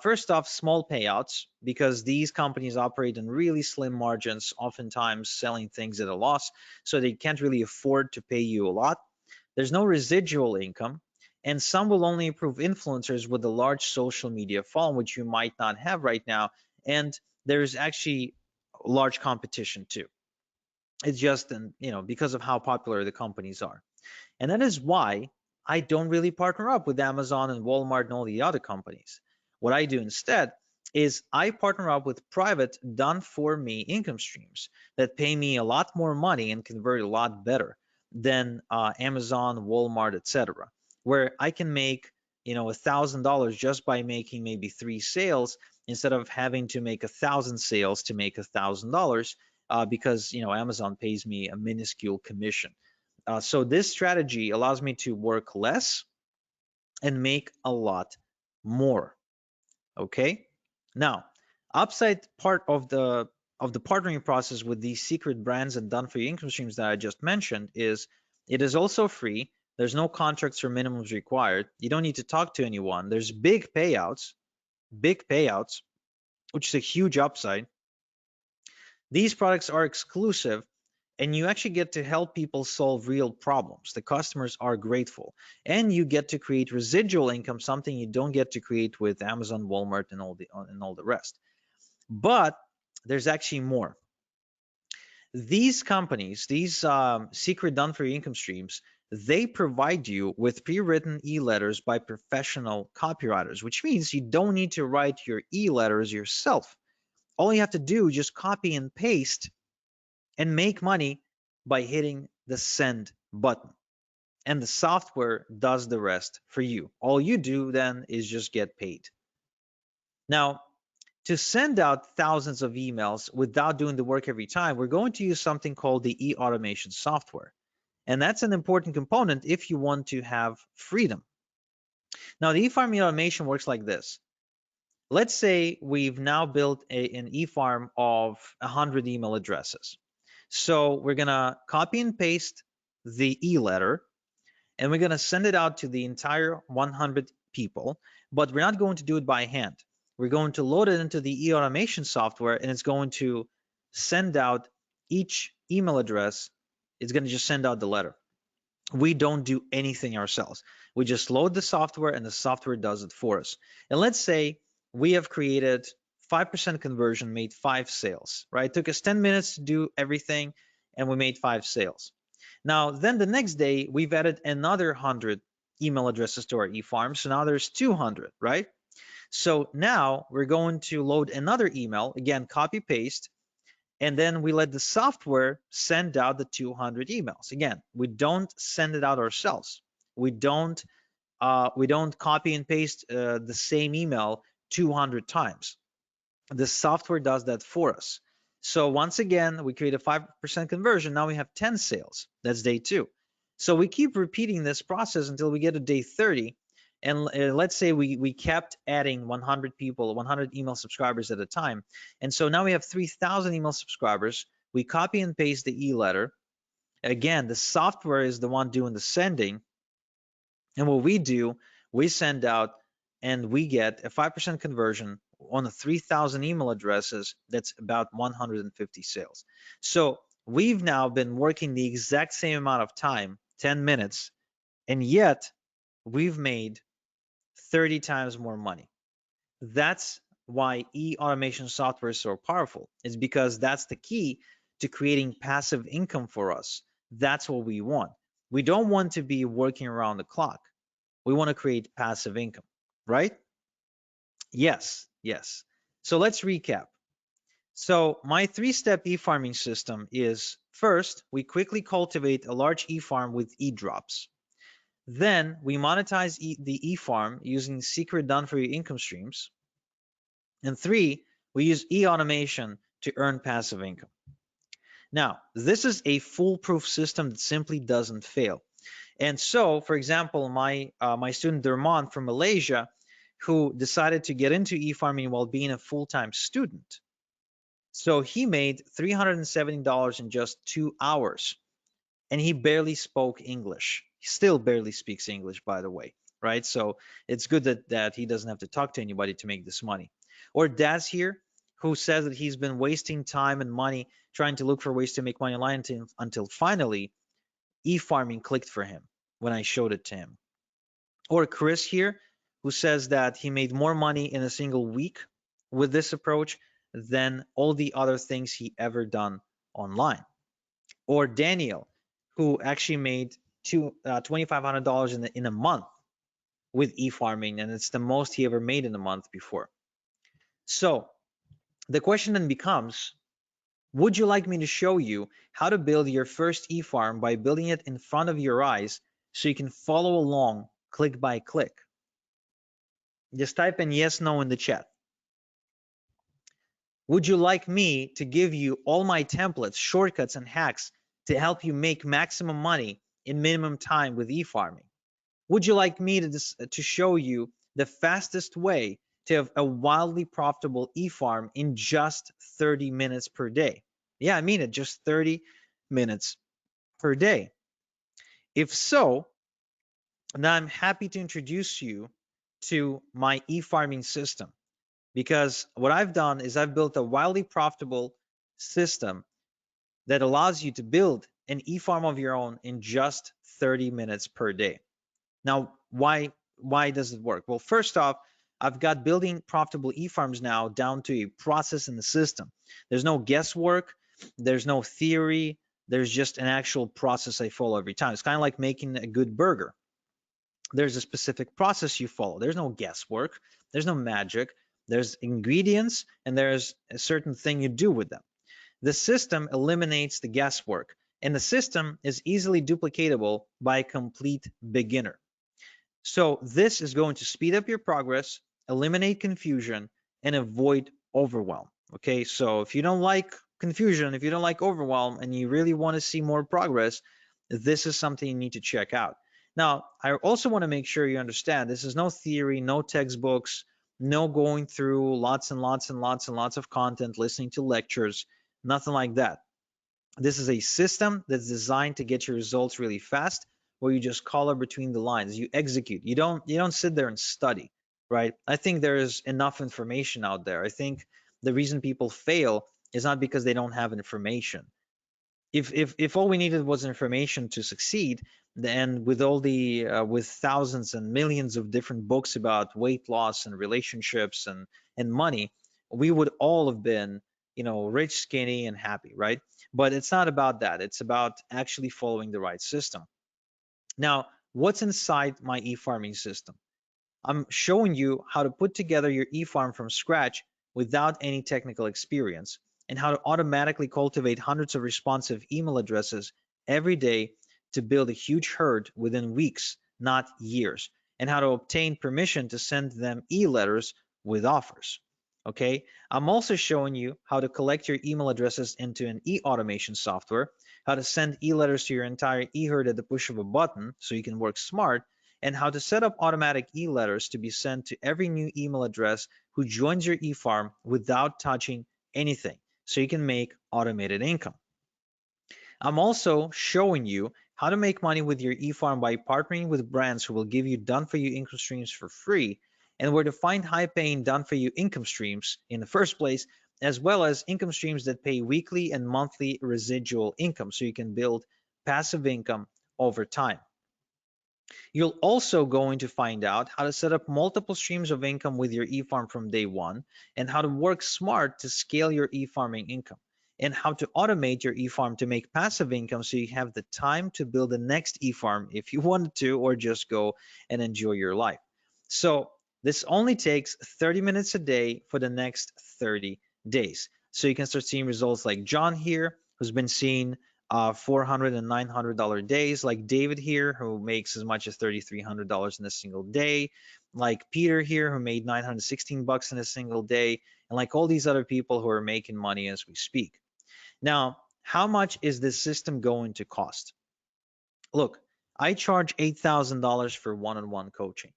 First off, small payouts, because these companies operate in really slim margins, oftentimes selling things at a loss, so they can't really afford to pay you a lot. There's no residual income, and some will only approve influencers with a large social media following, which you might not have right now. And there's actually large competition too. It's just, because of how popular the companies are. And that is why I don't really partner up with Amazon and Walmart and all the other companies. What I do instead is I partner up with private done for me income streams that pay me a lot more money and convert a lot better than Amazon, Walmart, etc., where I can make $1,000 just by making maybe 3 sales instead of having to make 1,000 sales to make $1,000, because Amazon pays me a minuscule commission. So this strategy allows me to work less and make a lot more. Okay. Now, upside part of the partnering process with these secret brands and done for you income streams that I just mentioned is it is also free. There's no contracts or minimums required. You don't need to talk to anyone. There's big payouts, which is a huge upside. These products are exclusive, and you actually get to help people solve real problems. The customers are grateful, and you get to create residual income, something you don't get to create with Amazon, Walmart, and all the rest. But there's actually more. These companies, these secret done for you income streams, they provide you with pre-written e-letters by professional copywriters, which means you don't need to write your e-letters yourself. All you have to do is just copy and paste and make money by hitting the send button. And the software does the rest for you. All you do then is just get paid. Now, to send out thousands of emails without doing the work every time, we're going to use something called the e-automation software. And that's an important component if you want to have freedom. Now, the e-farm automation works like this. Let's say we've now built an e-farm of 100 email addresses. So we're going to copy and paste the e-letter, and we're going to send it out to the entire 100 people, but we're not going to do it by hand. We're going to load it into the e-automation software, and it's going to send out each email address. It's going to just send out the letter. We don't do anything ourselves. We just load the software, and the software does it for us. And let's say we have created 5% conversion, made 5 sales, right? It took us 10 minutes to do everything, and we made 5 sales. Now, then the next day, we've added another 100 email addresses to our e-farm. So now there's 200, right? So now we're going to load another email, again, copy paste, and then we let the software send out the 200 emails. Again, we don't send it out ourselves. We don't copy and paste the same email 200 times. The software does that for us. So once again, we create a 5% conversion. Now we have 10 sales. That's day 2. So we keep repeating this process until we get to day 30. And let's say we kept adding 100 people, 100 email subscribers at a time. And so now we have 3,000 email subscribers. We copy and paste the e-letter. Again, the software is the one doing the sending. And what we do, we send out and we get a 5% conversion on 3,000 email addresses, that's about 150 sales. So we've now been working the exact same amount of time, 10 minutes, and yet we've made 30 times more money. That's why e-automation software is so powerful. It's because that's the key to creating passive income for us. That's what we want. We don't want to be working around the clock. We want to create passive income, right? Yes, yes. So let's recap. So my three-step e-farming system is, first, we quickly cultivate a large e-farm with e-drops. Then we monetize the e-farm using secret done-for-you income streams. And three, we use e-automation to earn passive income. Now, this is a foolproof system that simply doesn't fail. And so, for example, my student Derman from Malaysia, who decided to get into e-farming while being a full-time student. So he made $370 in just 2 hours, and he barely spoke English. He still barely speaks English, by the way, right? So it's good that he doesn't have to talk to anybody to make this money. Or Daz here, who says that he's been wasting time and money trying to look for ways to make money online until finally e-farming clicked for him when I showed it to him. Or Chris here, who says that he made more money in a single week with this approach than all the other things he ever done online. Or Daniel, who actually made $2,500 in a month with e-farming, and it's the most he ever made in a month before. So the question then becomes, would you like me to show you how to build your first e-farm by building it in front of your eyes so you can follow along click by click? Just type in yes, no in the chat. Would you like me to give you all my templates, shortcuts, and hacks to help you make maximum money in minimum time with e-farming? Would you like me to show you the fastest way to have a wildly profitable e-farm in just 30 minutes per day? Yeah, I mean it, just 30 minutes per day. If so, then I'm happy to introduce you to my e-farming system, because what I've done is I've built a wildly profitable system that allows you to build an e-farm of your own in just 30 minutes per day. Now, why does it work? Well, first off, I've got building profitable e-farms now down to a process in the system. There's no guesswork, there's no theory, there's just an actual process I follow every time. It's kind of like making a good burger. There's a specific process you follow. There's no guesswork, there's no magic. There's ingredients and there's a certain thing you do with them. The system eliminates the guesswork, and the system is easily duplicatable by a complete beginner. So this is going to speed up your progress, eliminate confusion, and avoid overwhelm. Okay, so if you don't like confusion, if you don't like overwhelm, and you really want to see more progress, this is something you need to check out. Now, I also want to make sure you understand this is no theory, no textbooks, no going through lots and lots and lots and lots of content, listening to lectures, nothing like that. This is a system that's designed to get your results really fast, where you just color between the lines, you execute. You don't sit there and study, right? I think there's enough information out there. I think the reason people fail is not because they don't have information. If all we needed was information to succeed, then with all the with thousands and millions of different books about weight loss and relationships and money, we would all have been, rich, skinny, and happy, right? But it's not about that. It's about actually following the right system. Now, what's inside my e-farming system? I'm showing you how to put together your e-farm from scratch without any technical experience, and how to automatically cultivate hundreds of responsive email addresses every day to build a huge herd within weeks, not years, and how to obtain permission to send them e-letters with offers. Okay, I'm also showing you how to collect your email addresses into an e-automation software, how to send e-letters to your entire e-herd at the push of a button so you can work smart, and how to set up automatic e-letters to be sent to every new email address who joins your e-farm without touching anything, so you can make automated income. I'm also showing you how to make money with your e-farm by partnering with brands who will give you done-for-you income streams for free, and where to find high paying done for you income streams in the first place, as well as income streams that pay weekly and monthly residual income so you can build passive income over time. You're also going to find out how to set up multiple streams of income with your eFarm from day one, and how to work smart to scale your eFarming income, and how to automate your eFarm to make passive income so you have the time to build the next eFarm if you wanted to, or just go and enjoy your life. So this only takes 30 minutes a day for the next 30 days. So you can start seeing results like John here, who's been seeing $400 and $900 days, like David here, who makes as much as $3,300 in a single day, like Peter here, who made 916 bucks in a single day, and like all these other people who are making money as we speak. Now, how much is this system going to cost? Look, I charge $8,000 for one-on-one coaching.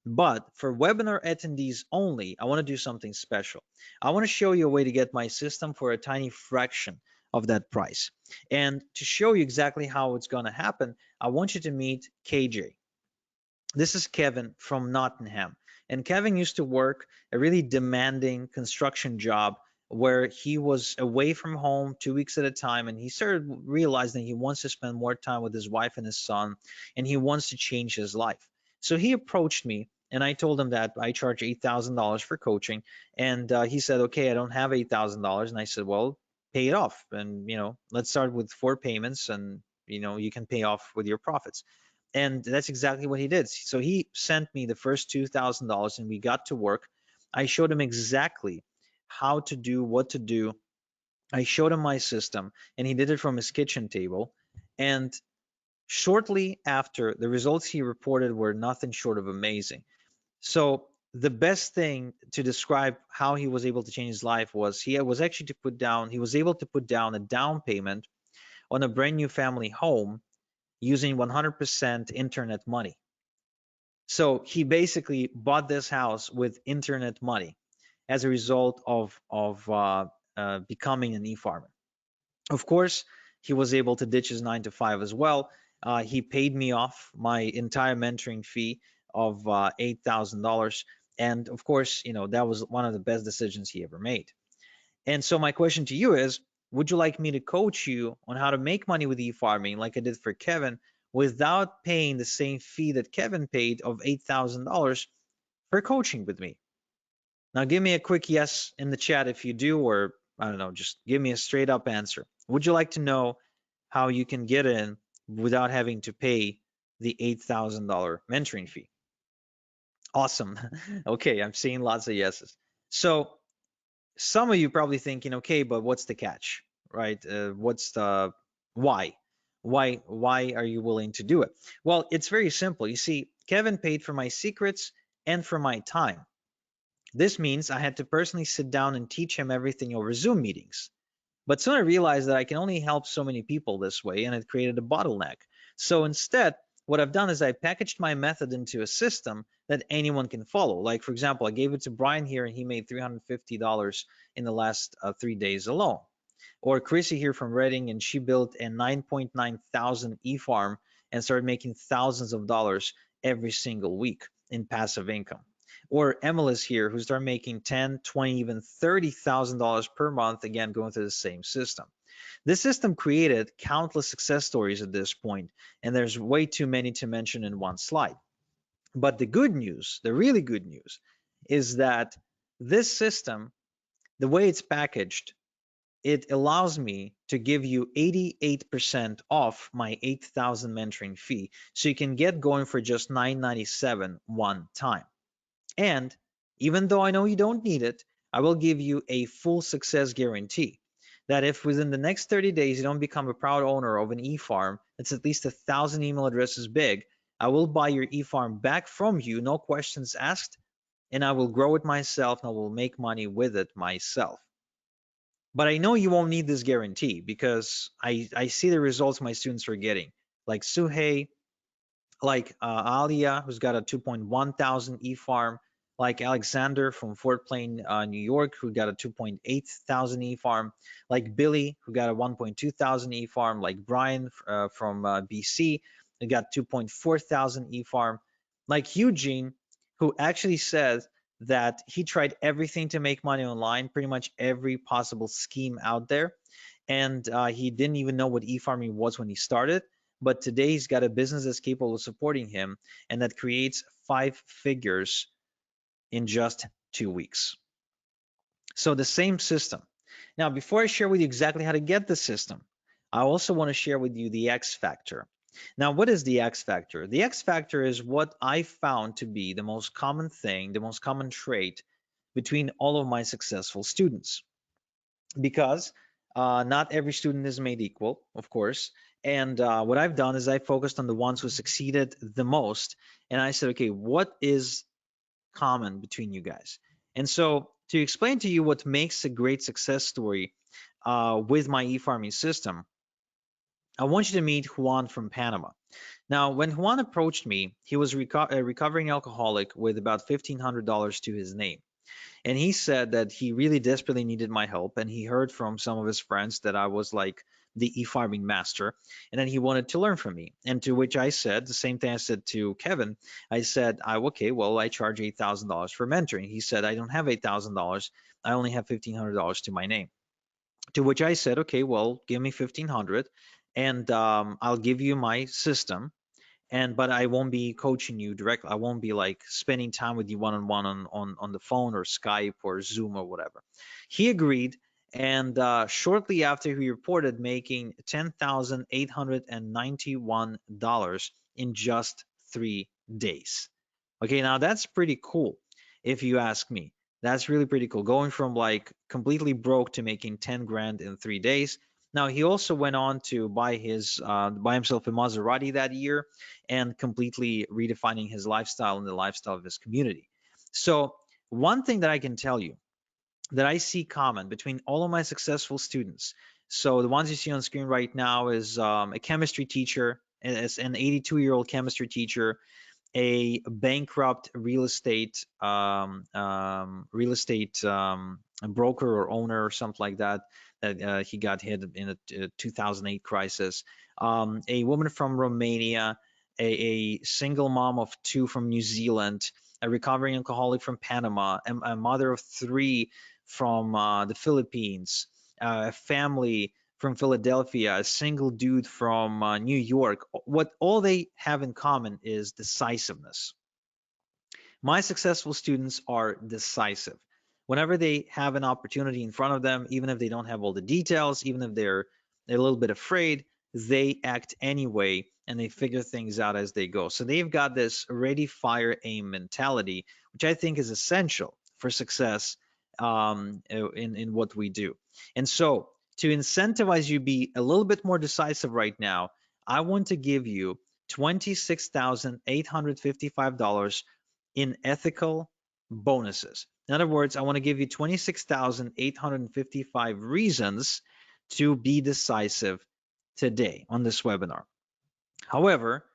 But for webinar attendees only, I want to do something special. I want to show you a way to get my system for a tiny fraction of that price. And to show you exactly how it's going to happen, I want you to meet KJ. This is Kevin from Nottingham. And Kevin used to work a really demanding construction job where he was away from home 2 weeks at a time, and he started realizing he wants to spend more time with his wife and his son, and he wants to change his life. So he approached me, and I told him that I charge $8,000 for coaching, and he said, okay, I don't have $8,000. And I said, well, pay it off, and let's start with 4 payments, and you can pay off with your profits. And that's exactly what he did. So he sent me the first $2,000, and we got to work. I showed him exactly how to do what to do. I showed him my system, and he did it from his kitchen table. And shortly after, the results he reported were nothing short of amazing. So the best thing to describe how he was able to change his life was he was able to put down a down payment on a brand new family home using 100% internet money. So he basically bought this house with internet money as a result of becoming an e-farmer. Of course, he was able to ditch his 9 to 5 as well. He paid me off my entire mentoring fee of $8,000, and of course, that was one of the best decisions he ever made. And so my question to you is, would you like me to coach you on how to make money with e-farming like I did for Kevin without paying the same fee that Kevin paid of $8,000 for coaching with me? Now give me a quick yes in the chat if you do, or I don't know, just give me a straight up answer. Would you like to know how you can get in without having to pay the $8,000 mentoring fee? Awesome. Okay, I'm seeing lots of yeses. So some of you probably thinking, okay, but what's the catch, right? What's the why? Why are you willing to do it? Well, it's very simple. You see, Kevin paid for my secrets and for my time. This means I had to personally sit down and teach him everything over Zoom meetings. But soon I realized that I can only help so many people this way, and it created a bottleneck. So instead, what I've done is I packaged my method into a system that anyone can follow. Like, for example, I gave it to Brian here, and he made $350 in the last 3 days alone. Or Chrissy here from Reading, and she built a 9.9 thousand e-farm and started making thousands of dollars every single week in passive income. Or Emily's here, who started making 10, 20, even $30,000 per month, again, going through the same system. This system created countless success stories at this point, and there's way too many to mention in one slide. But the good news, the really good news, is that this system, the way it's packaged, it allows me to give you 88% off my 8,000 mentoring fee. So you can get going for just $997 one time. And even though I know you don't need it, I will give you a full success guarantee that if within the next 30 days you don't become a proud owner of an e-farm that's at least 1,000 email addresses big, I will buy your e-farm back from you, no questions asked, and I will grow it myself and I will make money with it myself. But I know you won't need this guarantee because I see the results my students are getting, like Suhei, like Alia, who's got a 2.1 thousand e-farm, like Alexander from Fort Plain, New York, who got a 2.8 thousand e-farm, like Billy, who got a 1.2 thousand e-farm, like Brian from BC, who got 2.4 thousand e-farm, like Eugene, who actually said that he tried everything to make money online, pretty much every possible scheme out there. And he didn't even know what e-farming was when he started. But today he's got a business that's capable of supporting him and that creates 5 figures in just 2 weeks. So the same system. Now, before I share with you exactly how to get the system, I also want to share with you the X factor. Now, what is the X factor? The X factor is what I found to be the most common thing, the most common trait between all of my successful students. Because not every student is made equal, of course. And what I've done is I focused on the ones who succeeded the most. And I said, okay, what is common between you guys? And so to explain to you what makes a great success story with my e-farming system, I want you to meet Juan from Panama. Now, when Juan approached me, he was a recovering alcoholic with about $1,500 to his name. And he said that he really desperately needed my help. And he heard from some of his friends that I was like the e-farming master. And then he wanted to learn from me. And to which I said the same thing I said to Kevin. I said, okay, well, I charge $8,000 for mentoring. He said, I don't have $8,000. I only have $1,500 to my name. To which I said, okay, well, give me 1,500 and I'll give you my system, but I won't be coaching you directly. I won't be like spending time with you one-on-one on the phone or Skype or Zoom or whatever. He agreed, and shortly after he reported making $10,891 in just 3 days. Okay, now that's pretty cool if you ask me. That's really pretty cool. Going from like completely broke to making 10 grand in 3 days. Now he also went on to buy himself a Maserati that year and completely redefining his lifestyle and the lifestyle of his community. So one thing that I can tell you that I see common between all of my successful students. So the ones you see on screen right now is a chemistry teacher, as an 82-year-old chemistry teacher, a bankrupt real estate broker or owner or something like that he got hit in a 2008 crisis, a woman from Romania, a single mom of 2 from New Zealand, a recovering alcoholic from Panama, a mother of 3 from the Philippines, a family from Philadelphia, a single dude from New York. What all they have in common is decisiveness. My successful students are decisive. Whenever they have an opportunity in front of them, even if they don't have all the details, even if they're a little bit afraid, they act anyway and they figure things out as they go. So they've got this ready, fire, aim mentality, which I think is essential for success in what we do. And so to incentivize you be a little bit more decisive right now, I want to give you $26,855 in ethical bonuses. In other words, I want to give you 26,855 reasons to be decisive today on this webinar. However,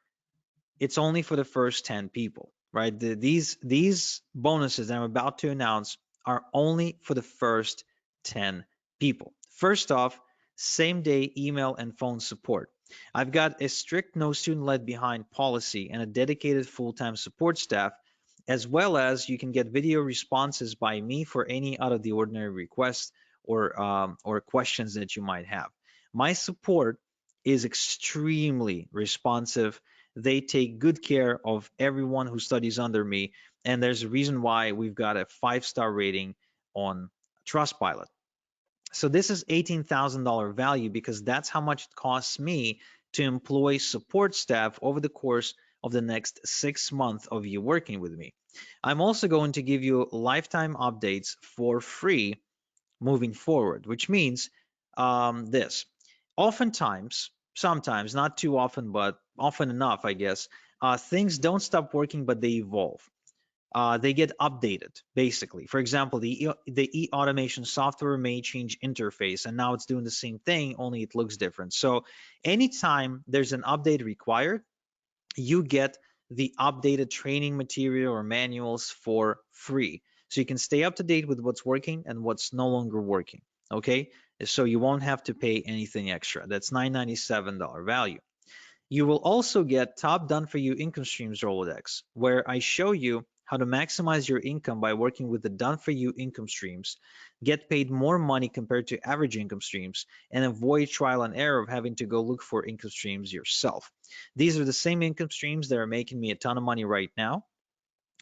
it's only for the first 10 people, right? These bonuses that I'm about to announce are only for the first 10 people. First off, same day email and phone support. I've got a strict no student left behind policy and a dedicated full-time support staff, as well as you can get video responses by me for any out of the ordinary requests or questions that you might have. My support is extremely responsive. They take good care of everyone who studies under me, and there's a reason why we've got a 5-star rating on Trustpilot. So this is $18,000 value because that's how much it costs me to employ support staff over the course of the next 6 months of you working with me. I'm also going to give you lifetime updates for free moving forward, which means this. Oftentimes, sometimes, not too often, but often enough, I guess, things don't stop working, but they evolve. They get updated, basically. For example, the e-automation software may change interface, and now it's doing the same thing, only it looks different. So anytime there's an update required, you get the updated training material or manuals for free. So you can stay up to date with what's working and what's no longer working, okay? So you won't have to pay anything extra. That's $997 value. You will also get top done for you income streams Rolodex, where I show you how to maximize your income by working with the done-for-you income streams, get paid more money compared to average income streams, and avoid trial and error of having to go look for income streams yourself. These are the same income streams that are making me a ton of money right now.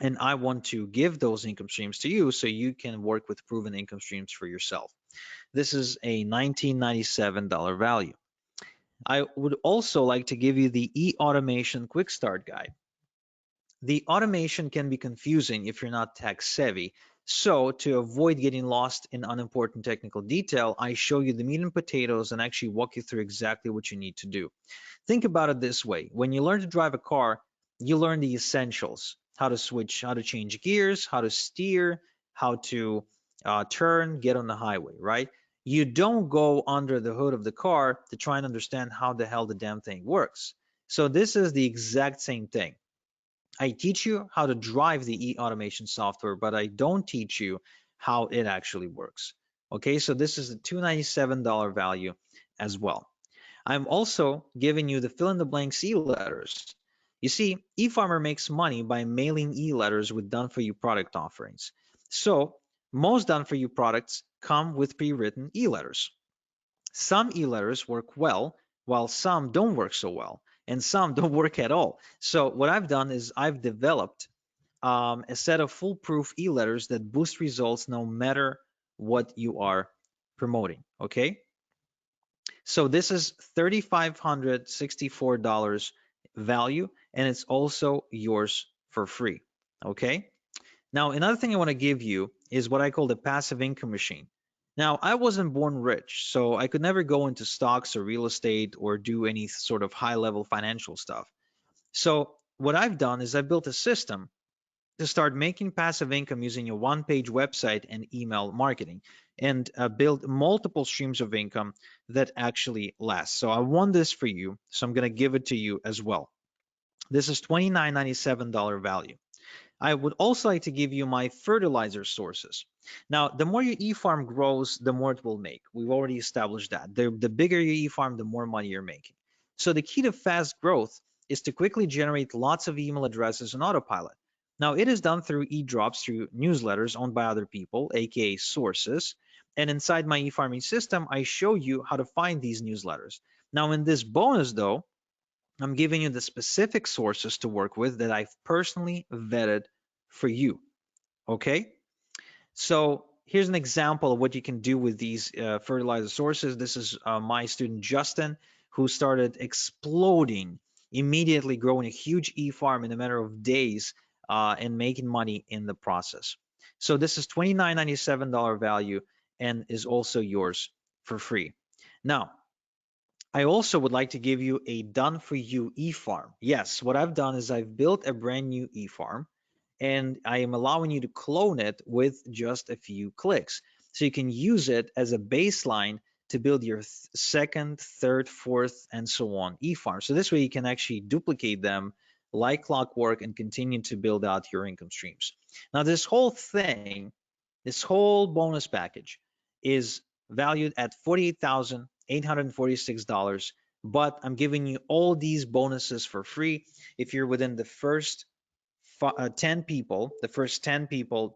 And I want to give those income streams to you so you can work with proven income streams for yourself. This is a $1997 value. I would also like to give you the e-automation quick start guide. The automation can be confusing if you're not tech savvy. So to avoid getting lost in unimportant technical detail, I show you the meat and potatoes and actually walk you through exactly what you need to do. Think about it this way. When you learn to drive a car, you learn the essentials: how to switch, how to change gears, how to steer, how to turn, get on the highway, right? You don't go under the hood of the car to try and understand how the hell the damn thing works. So this is the exact same thing. I teach you how to drive the e-automation software, but I don't teach you how it actually works. Okay, so this is a $297 value as well. I'm also giving you the fill in the blanks e-letters. You see, eFarmer makes money by mailing e-letters with done-for-you product offerings. So most done-for-you products come with pre-written e-letters. Some e-letters work well, while some don't work so well, and some don't work at all. So what I've done is I've developed a set of foolproof e-letters that boost results no matter what you are promoting, okay? So this is $3,564 value, and it's also yours for free, okay? Now, another thing I want to give you is what I call the passive income machine. Now, I wasn't born rich, so I could never go into stocks or real estate or do any sort of high-level financial stuff. So what I've done is I built a system to start making passive income using a one-page website and email marketing, and build multiple streams of income that actually last. So I want this for you, so I'm going to give it to you as well. This is $29.97 value. I would also like to give you my fertilizer sources. Now, the more your e-farm grows, the more it will make. We've already established that. The bigger your e-farm, the more money you're making. So the key to fast growth is to quickly generate lots of email addresses on autopilot. Now, it is done through e-drops, through newsletters owned by other people, aka sources. And inside my e-farming system, I show you how to find these newsletters. Now, in this bonus, though, I'm giving you the specific sources to work with that I've personally vetted for you, okay? So here's an example of what you can do with these fertilizer sources. This is my student Justin, who started exploding, immediately growing a huge e-farm in a matter of days and making money in the process. So this is $29.97 value and is also yours for free. Now, I also would like to give you a done for you e-farm. Yes, what I've done is I've built a brand new e-farm, and I am allowing you to clone it with just a few clicks. So you can use it as a baseline to build your second, third, fourth, and so on e-farm. So this way you can actually duplicate them like clockwork and continue to build out your income streams. Now this whole thing, this whole bonus package is valued at $48,846, but I'm giving you all these bonuses for free if you're within the first 10 people,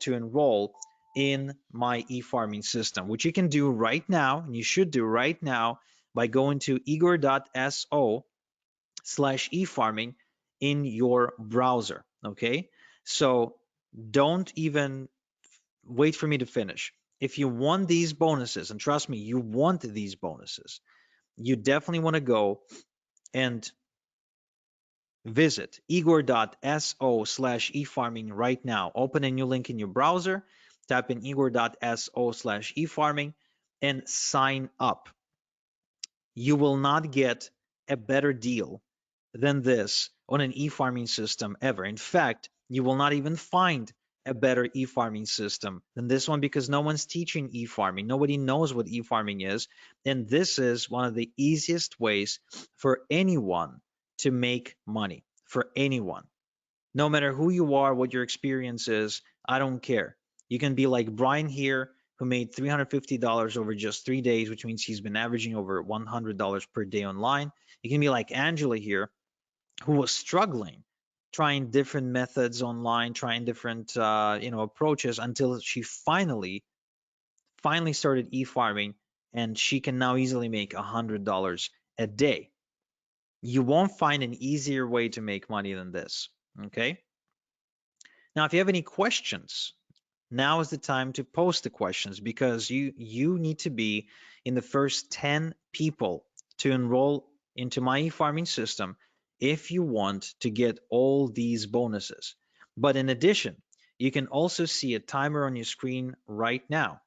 to enroll in my e-farming system, which you can do right now, and you should do right now by going to igor.so/e-farming in your browser, okay? So don't even wait for me to finish. If you want these bonuses, and trust me, you want these bonuses, you definitely want to go and visit igor.so/e-farming right now. Open a new link in your browser, type in igor.so/e-farming, and sign up. You will not get a better deal than this on an e-farming system ever. In fact, you will not even find a better e-farming system than this one, because no one's teaching e-farming. Nobody knows what e-farming is. And this is one of the easiest ways for anyone to make money, for anyone. No matter who you are, what your experience is, I don't care. You can be like Brian here, who made $350 over just 3 days, which means he's been averaging over $100 per day online. You can be like Angela here, who was struggling trying different methods online, trying different approaches until she finally started e-farming, and she can now easily make $100 a day. You won't find an easier way to make money than this. Okay. Now, if you have any questions, now is the time to post the questions, because you need to be in the first 10 people to enroll into my e-farming system if you want to get all these bonuses. But in addition, you can also see a timer on your screen right now.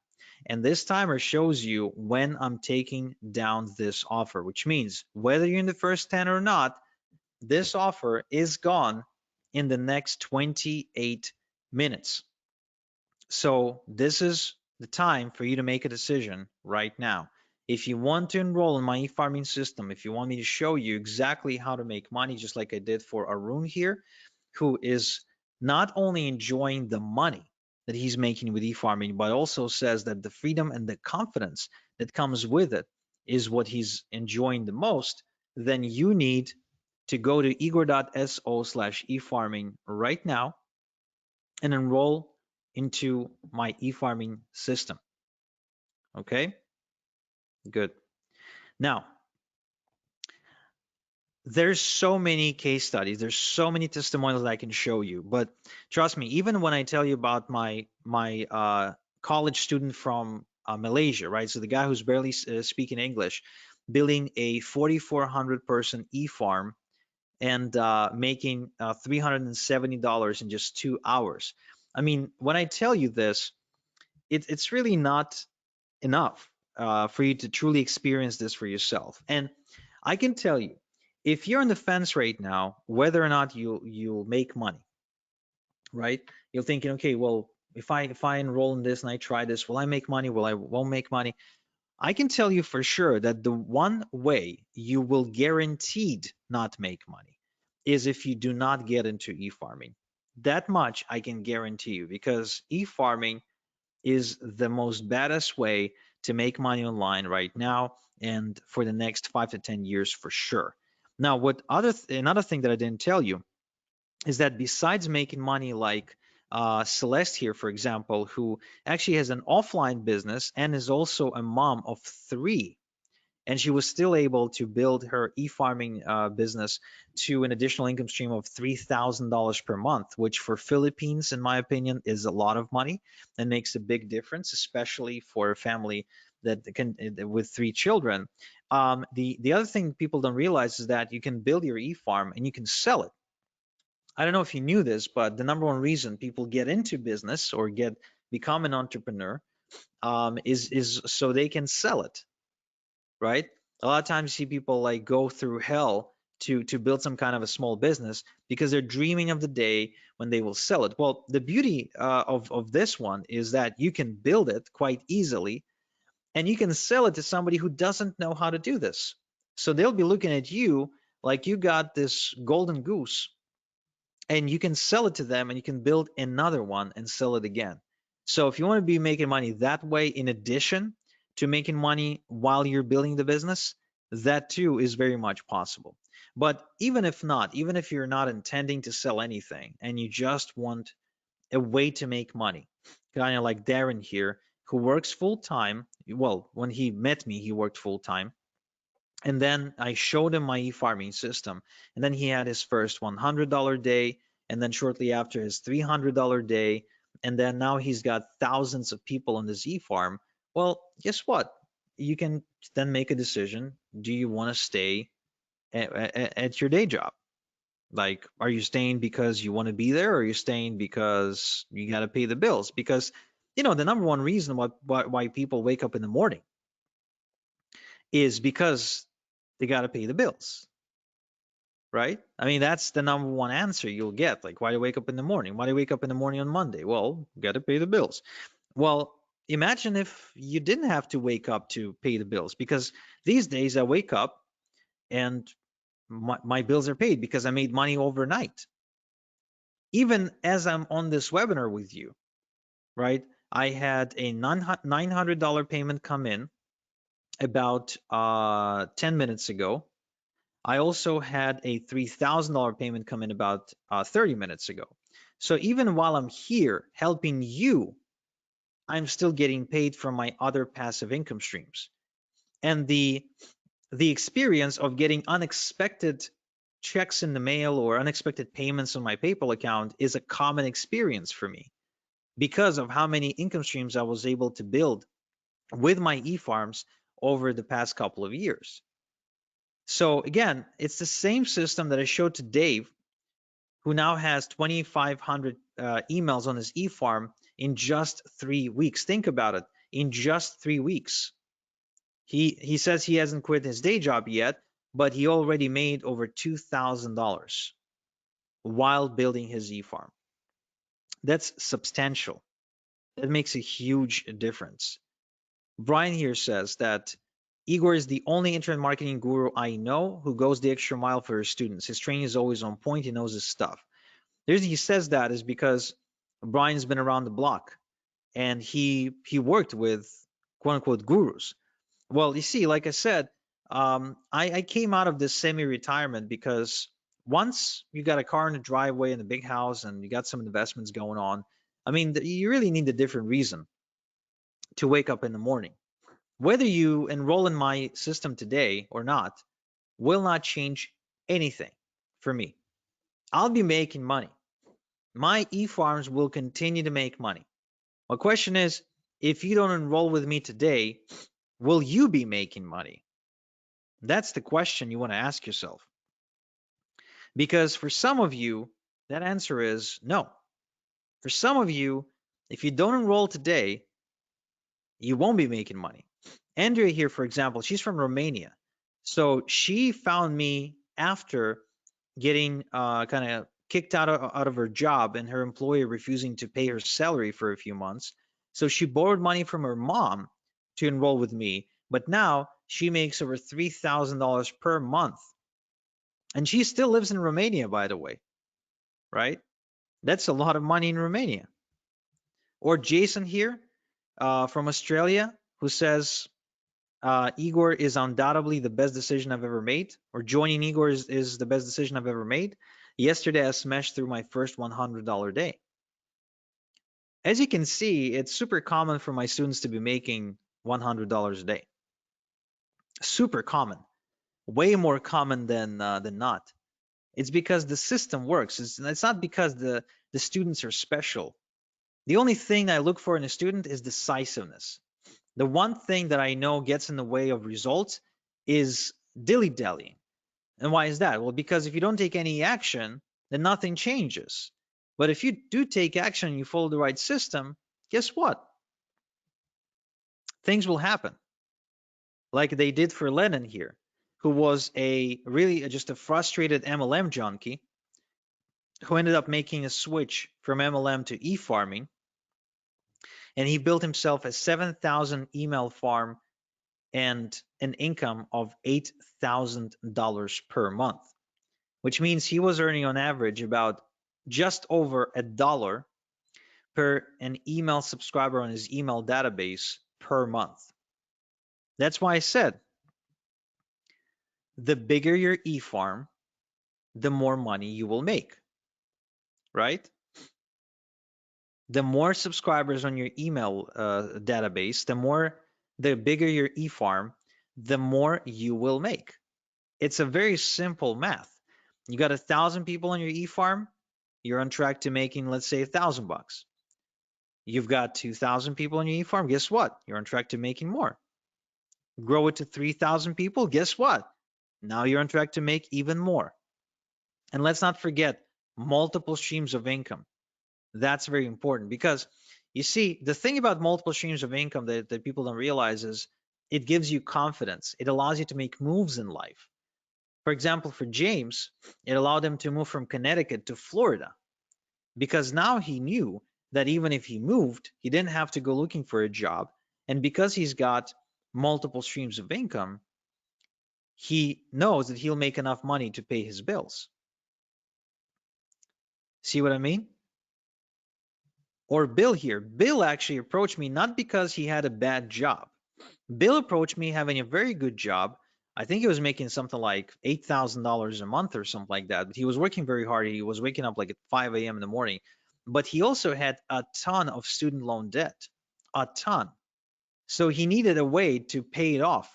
And this timer shows you when I'm taking down this offer, which means whether you're in the first 10 or not, this offer is gone in the next 28 minutes. So this is the time for you to make a decision right now. If you want to enroll in my e-farming system, if you want me to show you exactly how to make money, just like I did for Arun here, who is not only enjoying the money that he's making with e-farming, but also says that the freedom and the confidence that comes with it is what he's enjoying the most, then you need to go to igor.so/efarming right now and enroll into my e-farming system. Okay, good. Now, there's so many case studies, there's so many testimonials that I can show you, but trust me, even when I tell you about my college student from Malaysia, right? So the guy who's barely speaking English, building a 4,400 person e-farm and making $370 in just 2 hours. I mean, when I tell you this, it's really not enough for you to truly experience this for yourself. And I can tell you, if you're on the fence right now, whether or not you'll make money, right? You're thinking, okay, well, if I enroll in this and I try this, will I make money? Will I won't make money? I can tell you for sure that the one way you will guaranteed not make money is if you do not get into e-farming. That much I can guarantee you, because e-farming is the most baddest way to make money online right now and for the next 5 to 10 years for sure. Now, another thing that I didn't tell you is that besides making money like Celeste here, for example, who actually has an offline business and is also a mom of 3, and she was still able to build her e-farming business to an additional income stream of $3,000 per month, which for Philippines, in my opinion, is a lot of money and makes a big difference, especially for a family that can with 3 children. The other thing people don't realize is that you can build your e-farm and you can sell it. I don't know if you knew this, but the number one reason people get into business or become an entrepreneur is so they can sell it, right? A lot of times you see people like go through hell to build some kind of a small business because they're dreaming of the day when they will sell it. Well, the beauty of this one is that you can build it quite easily and you can sell it to somebody who doesn't know how to do this. So they'll be looking at you like you got this golden goose, and you can sell it to them and you can build another one and sell it again. So if you want to be making money that way, in addition to making money while you're building the business, that too is very much possible. But even if not, even if you're not intending to sell anything and you just want a way to make money, kind of like Darren here, who works full time. Well, when he met me, he worked full time. And then I showed him my e-farming system. And then he had his first $100 day. And then shortly after, his $300 day. And then now he's got thousands of people on this e-farm. Well, guess what? You can then make a decision. Do you want to stay at your day job? Like, are you staying because you want to be there, or are you staying because you got to pay the bills? Because, the number one reason why people wake up in the morning is because they got to pay the bills, right? I mean, that's the number one answer you'll get. Like, why do you wake up in the morning? Why do you wake up in the morning on Monday? Well, got to pay the bills. Well, imagine if you didn't have to wake up to pay the bills, because these days I wake up and my bills are paid because I made money overnight. Even as I'm on this webinar with you, right? I had a $900 payment come in about 10 minutes ago. I also had a $3,000 payment come in about 30 minutes ago. So even while I'm here helping you, I'm still getting paid from my other passive income streams. And the experience of getting unexpected checks in the mail or unexpected payments on my PayPal account is a common experience for me because of how many income streams I was able to build with my e-farms over the past couple of years. So again, it's the same system that I showed to Dave, who now has 2,500 emails on his e-farm in just 3 weeks. Think about it, in just 3 weeks. He says he hasn't quit his day job yet, but he already made over $2,000 while building his e-farm. That's substantial. That makes a huge difference. Brian here says that Igor is the only internet marketing guru I know who goes the extra mile for his students. His training is always on point. He knows his stuff. The reason he says that is because Brian's been around the block and he worked with quote unquote gurus. Well, you see, like I said, I came out of this semi-retirement because once you got a car in the driveway and a big house and you got some investments going on, I mean, you really need a different reason to wake up in the morning. Whether you enroll in my system today or not will not change anything for me. I'll be making money. My e-farms will continue to make money. My question is, if you don't enroll with me today, will you be making money? That's the question you want to ask yourself. Because for some of you, that answer is no. For some of you, if you don't enroll today, you won't be making money. Andrea here, for example, she's from Romania. So she found me after getting kind of kicked out of her job and her employer refusing to pay her salary for a few months. So she borrowed money from her mom to enroll with me. But now she makes over $3,000 per month. And she still lives in Romania, by the way, right? That's a lot of money in Romania. Or Jason here from Australia, who says, Igor is undoubtedly the best decision I've ever made, or joining Igor is the best decision I've ever made. Yesterday, I smashed through my first $100 day. As you can see, it's super common for my students to be making $100 a day. Super common, way more common than not. It's because the system works. It's not because the students are special. The only thing I look for in a student is decisiveness. The one thing that I know gets in the way of results is dilly-dallying. And why is that? Well, because if you don't take any action, then nothing changes. But if you do take action and you follow the right system, guess what? Things will happen. Like they did for Lennon here, who was just a frustrated MLM junkie who ended up making a switch from MLM to e-farming. And he built himself a 7,000 email farm and an income of $8,000 per month, which means he was earning on average about just over $1 per an email subscriber on his email database per month. That's why I said, the bigger your e-farm, the more money you will make, right? The more subscribers on your email database, the bigger your e-farm, the more you will make. It's a very simple math. You got 1,000 people on your e-farm, you're on track to making, let's say, $1,000. You've got 2,000 people on your e-farm, guess what? You're on track to making more. Grow it to 3,000 people, guess what? Now you're on track to make even more. And let's not forget multiple streams of income. That's very important because you see, the thing about multiple streams of income that people don't realize is it gives you confidence. It allows you to make moves in life. For example, for James, it allowed him to move from Connecticut to Florida because now he knew that even if he moved, he didn't have to go looking for a job. And because he's got multiple streams of income, he knows that he'll make enough money to pay his bills. See what I mean? Or Bill here. Bill actually approached me not because he had a bad job. Bill approached me having a very good job, I think he was making something like $8,000 a month or something like that. But he was working very hard. He was waking up like at 5 a.m. in the morning. But he also had a ton of student loan debt, a ton. So he needed a way to pay it off.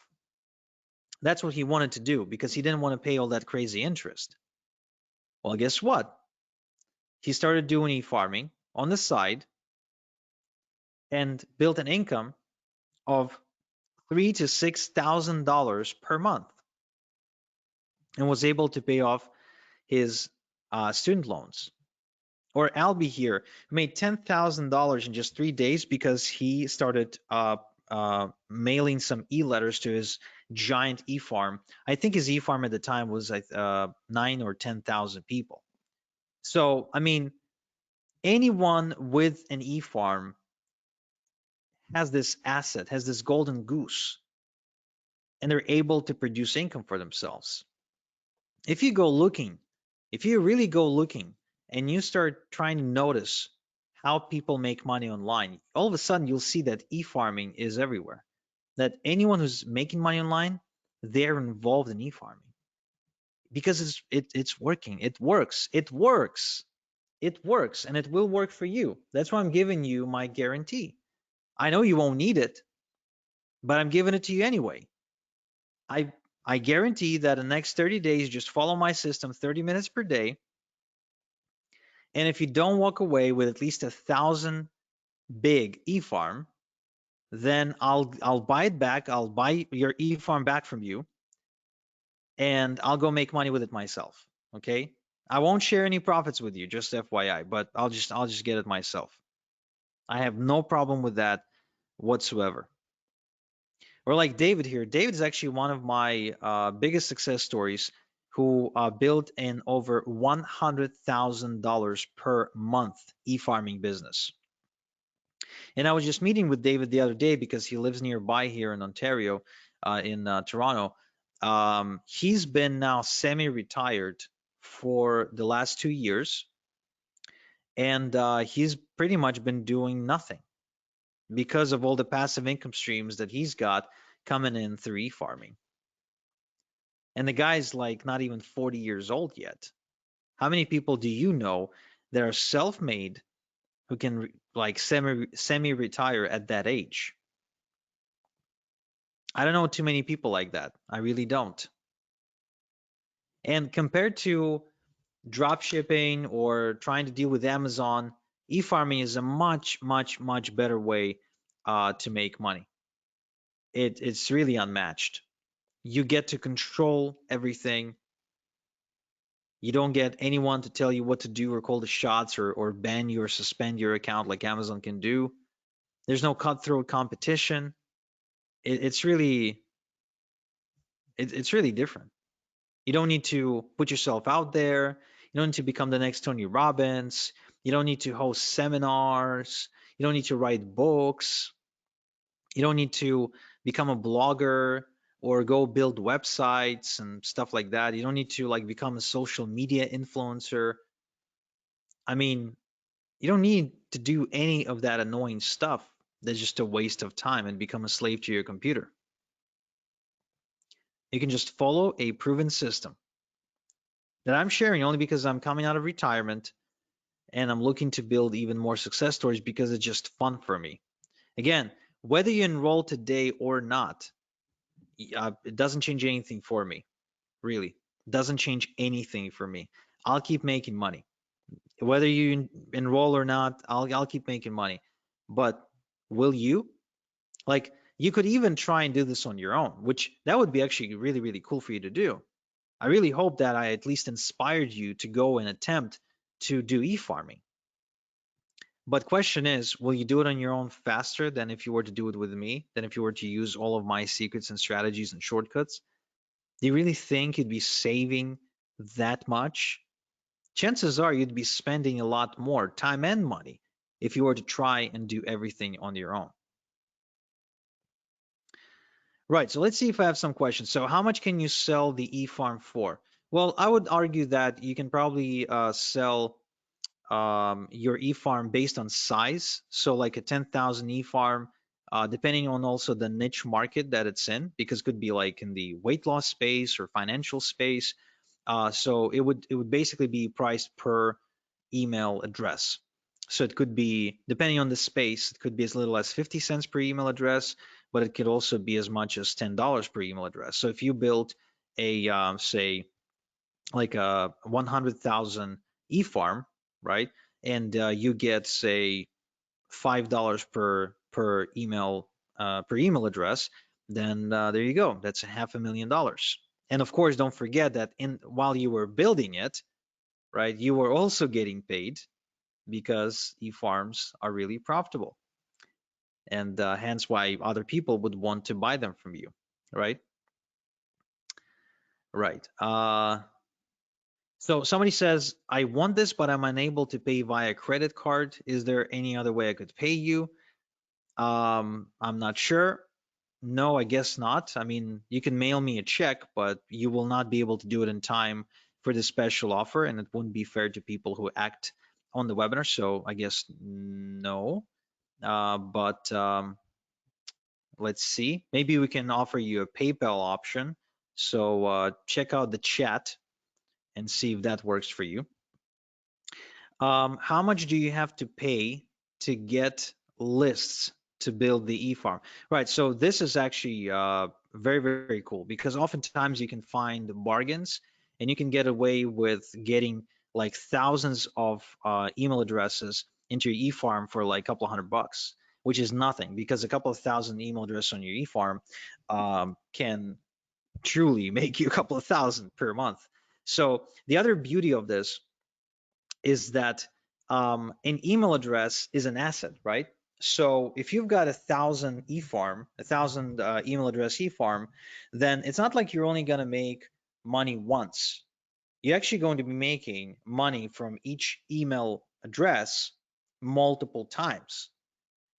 That's what he wanted to do because he didn't want to pay all that crazy interest. Well, guess what? He started doing e-farming on the side and built an income of $3,000 to $6,000 per month and was able to pay off his student loans. Or Albie here made $10,000 in just 3 days because he started mailing some e-letters to his giant e-farm. I think his e-farm at the time was 9 or 10,000 people. So, I mean, anyone with an e-farm has this asset, has this golden goose, and they're able to produce income for themselves. If you go looking, if you really go looking and you start trying to notice how people make money online, all of a sudden you'll see that e-farming is everywhere. That anyone who's making money online, they're involved in e-farming because it's working. It works. It works. It works, and it will work for you. That's why I'm giving you my guarantee. I know you won't need it, but I'm giving it to you anyway. I guarantee that in the next 30 days, just follow my system 30 minutes per day. And if you don't walk away with at least 1,000 big e-farm, then I'll buy it back. I'll buy your e-farm back from you, and I'll go make money with it myself. Okay? I won't share any profits with you, just FYI, but I'll just get it myself. I have no problem with that whatsoever. Or like David here. David is actually one of my biggest success stories who built an over $100,000 per month e-farming business. And I was just meeting with David the other day because he lives nearby here in Ontario, in Toronto. He's been now semi-retired for the last 2 years, and he's pretty much been doing nothing because of all the passive income streams that he's got coming in through e-farming. And the guy's like not even 40 years old yet. How many people do you know that are self-made who can like semi-retire at that age? I don't know too many people like that. I really don't. And compared to drop shipping or trying to deal with Amazon, e-farming is a much, much, much better way to make money. It's really unmatched. You get to control everything. You don't get anyone to tell you what to do or call the shots or ban you or suspend your account like Amazon can do. There's no cutthroat competition. It's really different. You don't need to put yourself out there. You don't need to become the next Tony Robbins. You don't need to host seminars. You don't need to write books. You don't need to become a blogger or go build websites and stuff like that. You don't need to like become a social media influencer. I mean, you don't need to do any of that annoying stuff that's just a waste of time and become a slave to your computer. You can just follow a proven system that I'm sharing only because I'm coming out of retirement and I'm looking to build even more success stories because it's just fun for me. Again, whether you enroll today or not, it doesn't change anything for me, really. It doesn't change anything for me. I'll keep making money. Whether you enroll or not, I'll keep making money. But will you? Like, you could even try and do this on your own, which that would be actually really, really cool for you to do. I really hope that I at least inspired you to go and attempt to do e-farming. But question is, will you do it on your own faster than if you were to do it with me, than if you were to use all of my secrets and strategies and shortcuts? Do you really think you'd be saving that much? Chances are you'd be spending a lot more time and money if you were to try and do everything on your own. Right, so let's see if I have some questions. So how much can you sell the e-farm for? Well, I would argue that you can probably sell your e-farm based on size. So like a 10,000 e-farm, depending on also the niche market that it's in, because it could be like in the weight loss space or financial space. So it would basically be priced per email address. So it could be, depending on the space, it could be as little as 50 cents per email address, but it could also be as much as $10 per email address. So if you build a say like a 100,000 e-farm, right, and you get say $5 per email address, then there you go. That's $500,000. And of course, don't forget that while you were building it, right, you were also getting paid because e-farms are really profitable, and hence why other people would want to buy them from you, right? Right. So somebody says, I want this, but I'm unable to pay via credit card. Is there any other way I could pay you? I'm not sure. No, I guess not. I mean, you can mail me a check, but you will not be able to do it in time for the special offer, and it wouldn't be fair to people who act on the webinar. So I guess no. But let's see. Maybe we can offer you a PayPal option. So check out the chat and see if that works for you. How much do you have to pay to get lists to build the e-farm? Right, so this is actually very, very cool, because oftentimes you can find bargains and you can get away with getting like thousands of email addresses into your e-farm for like a couple $100, which is nothing, because a couple of thousand email addresses on your e-farm can truly make you a couple of thousand per month. So the other beauty of this is that an email address is an asset, right? So if you've got 1,000 e-farm, 1,000 email address e-farm, then it's not like you're only going to make money once. You're actually going to be making money from each email address multiple times,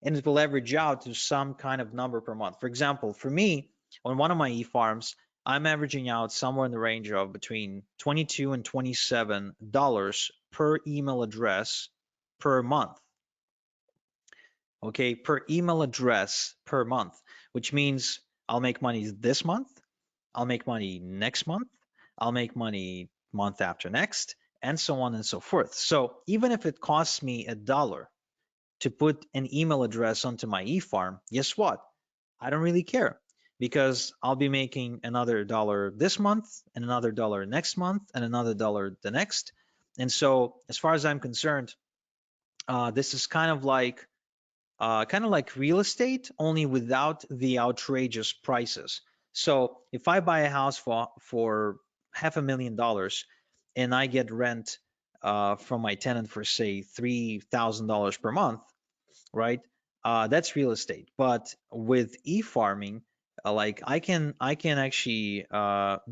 and it will average out to some kind of number per month. For example, for me, on one of my e-farms, I'm averaging out somewhere in the range of between $22 and $27 per email address per month. Okay, per email address per month, which means I'll make money this month, I'll make money next month, I'll make money month after next, and so on and so forth. So even if it costs me $1 to put an email address onto my e-farm, guess what? I don't really care, because I'll be making another $1 this month and another $1 next month and another $1 the next. And so as far as I'm concerned, this is kind of like real estate, only without the outrageous prices. So if I buy a house for $500,000 and I get rent from my tenant for say $3,000 per month, right? That's real estate. But with e-farming, like I can actually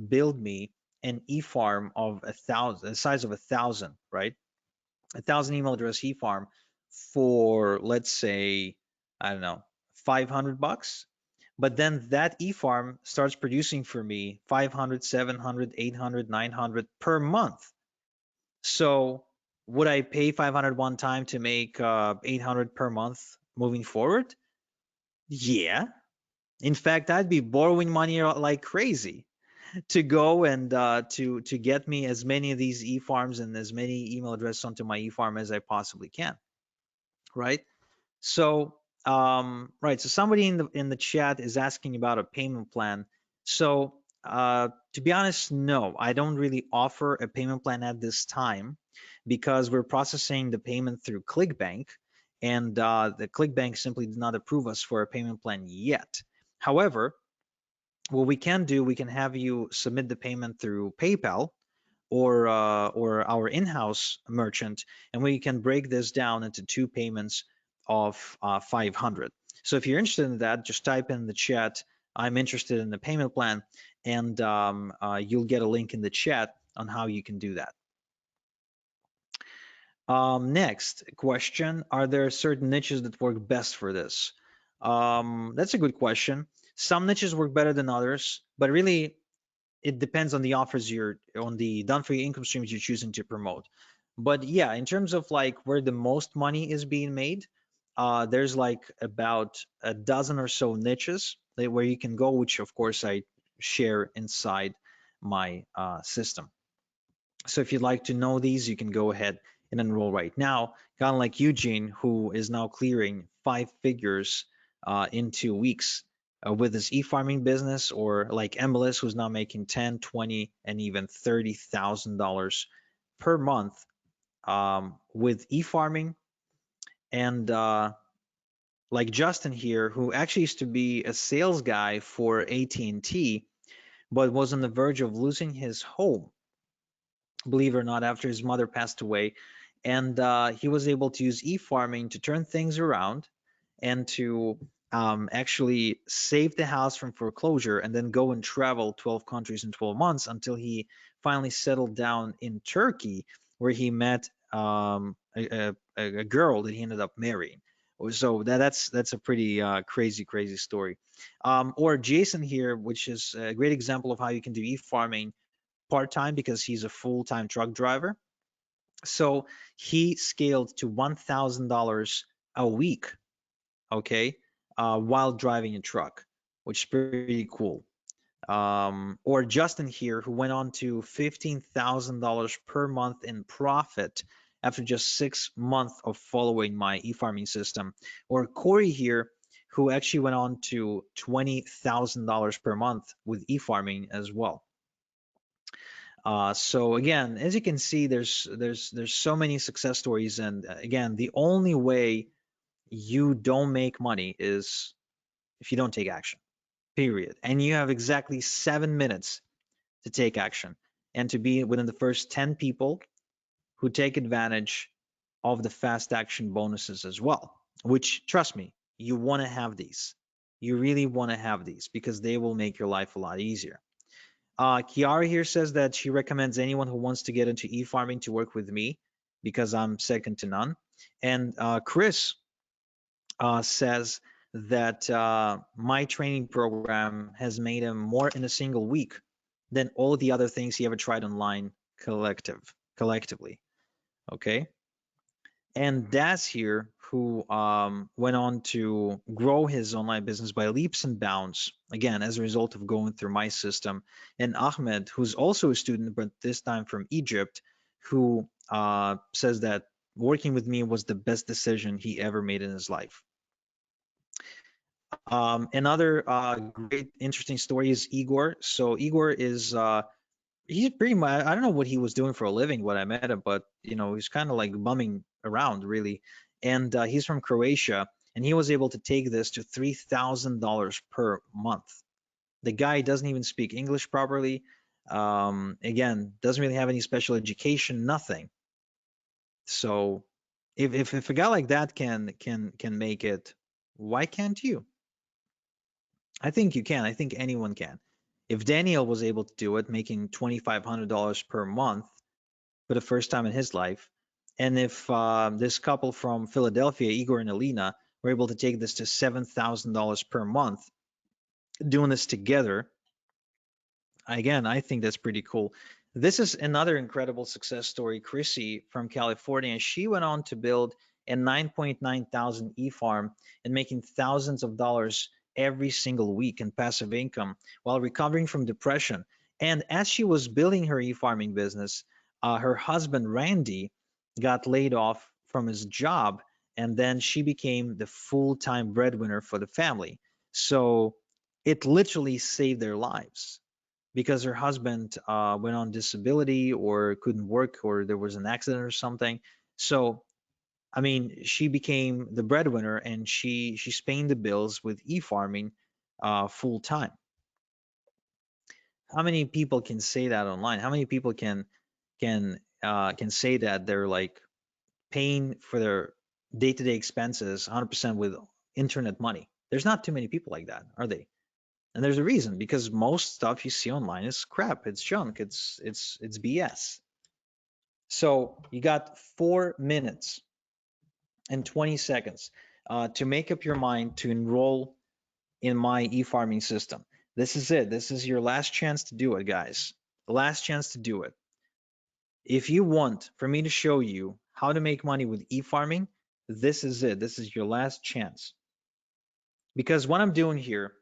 build me an e-farm of 1,000, the size of 1,000, right? 1,000 email address e-farm for, let's say, I don't know, $500. But then that e-farm starts producing for me 500, 700, 800, 900 per month. So would I pay 500 one time to make 800 per month moving forward? Yeah. In fact, I'd be borrowing money like crazy to go and to get me as many of these e-farms and as many email addresses onto my e-farm as I possibly can, right? So right, so somebody in the chat is asking about a payment plan. So to be honest, no, I don't really offer a payment plan at this time, because we're processing the payment through ClickBank, and the ClickBank simply did not approve us for a payment plan yet. However, what we can do, we can have you submit the payment through PayPal or our in-house merchant, and we can break this down into 2 payments of 500. So if you're interested in that, just type in the chat, I'm interested in the payment plan, and you'll get a link in the chat on how you can do that. Next question, are there certain niches that work best for this? That's a good question. Some niches work better than others, but really it depends on the offers on the done for you income streams you're choosing to promote. But yeah, in terms of like where the most money is being made, there's like about a dozen or so niches where you can go, which of course I share inside my system. So if you'd like to know these, you can go ahead and enroll right now. Kind of like Eugene, who is now clearing 5 figures in 2 weeks with his e-farming business, or like MLS, who's now making 10, 20, and even $30,000 per month with e-farming. And like Justin here, who actually used to be a sales guy for AT&T, but was on the verge of losing his home, believe it or not, after his mother passed away. And he was able to use e-farming to turn things around and to actually save the house from foreclosure, and then go and travel 12 countries in 12 months until he finally settled down in Turkey, where he met a girl that he ended up marrying. So that's a pretty crazy story. Or Jason here, which is a great example of how you can do e-farming part-time, because he's a full-time truck driver. So he scaled to $1,000 a week, okay, while driving a truck, which is pretty cool. Or Justin here, who went on to $15,000 per month in profit after just 6 months of following my e-farming system. Or Corey here, who actually went on to $20,000 per month with e-farming as well. So again, as you can see, there's so many success stories, and again, the only way you don't make money is if you don't take action, period. And you have exactly 7 minutes to take action and to be within the first 10 people who take advantage of the fast action bonuses as well, which, trust me, you want to have these. You really want to have these because they will make your life a lot easier. Kiara here says that she recommends anyone who wants to get into e-farming to work with me because I'm second to none. And Chris says that my training program has made him more in a single week than all the other things he ever tried online collectively. Okay. And Daz here, who went on to grow his online business by leaps and bounds, again, as a result of going through my system. And Ahmed, who's also a student, but this time from Egypt, who says that working with me was the best decision he ever made in his life. Another great, interesting story is Igor. So Igor is he's pretty much, I don't know what he was doing for a living when I met him, but he's kind of like bumming around really. And he's from Croatia, and he was able to take this to $3,000 per month. The guy doesn't even speak English properly. Again, doesn't really have any special education, nothing. So if a guy like that can make it, why can't you? I think you can. I think anyone can. If Daniel was able to do it, making $2,500 per month for the first time in his life, and if this couple from Philadelphia, Igor and Alina, were able to take this to $7,000 per month, doing this together, again, I think that's pretty cool. This is another incredible success story, Chrissy from California. She went on to build a 9.9 thousand e-farm and making thousands of dollars every single week in passive income while recovering from depression. And as she was building her e-farming business, her husband, Randy, got laid off from his job, and then she became the full-time breadwinner for the family. So it literally saved their lives because her husband went on disability or couldn't work or there was an accident or something. So, I mean, she became the breadwinner and she's paying the bills with e-farming full time. How many people can say that online? How many people can say that they're like paying for their day-to-day expenses 100% with internet money? There's not too many people like that, are they? And there's a reason, because most stuff you see online is crap, it's junk, it's BS. So you got 4 minutes and 20 seconds to make up your mind to enroll in my e-farming system. This is it. This is your last chance to do it, guys. The last chance to do it. If you want for me to show you how to make money with e-farming, this is it. This is your last chance. Because what I'm doing here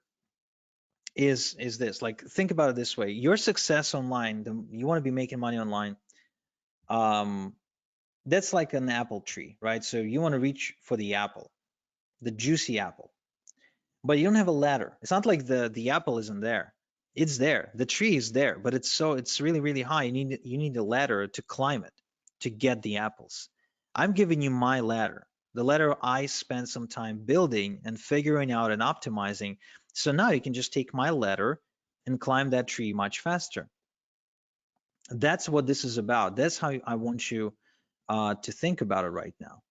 is this. Like, think about it this way. Your success online, you want to be making money online. That's like an apple tree, right? So you want to reach for the apple, the juicy apple, but you don't have a ladder. It's not like the apple isn't there. It's there. The tree is there, but it's really, really high. You need a ladder to climb it to get the apples. I'm giving you my ladder, the ladder I spent some time building and figuring out and optimizing. So now you can just take my ladder and climb that tree much faster. That's what this is about. That's how I want you to think about it right now.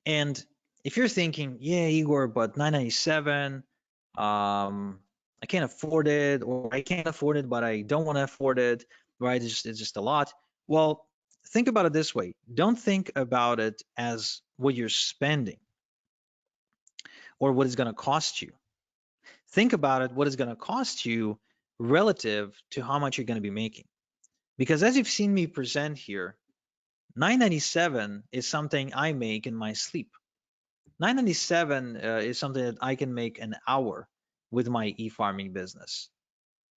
And if you're thinking, yeah, Igor, but 997, I can't afford it, or I can't afford it, but I don't want to afford it, right? It's just a lot. Well, think about it this way. Don't think about it as what you're spending or what it's going to cost you. Think about it, what it's going to cost you relative to how much you're going to be making. Because as you've seen me present here, 997 is something I make in my sleep. 997 is something that I can make an hour with my e-farming business.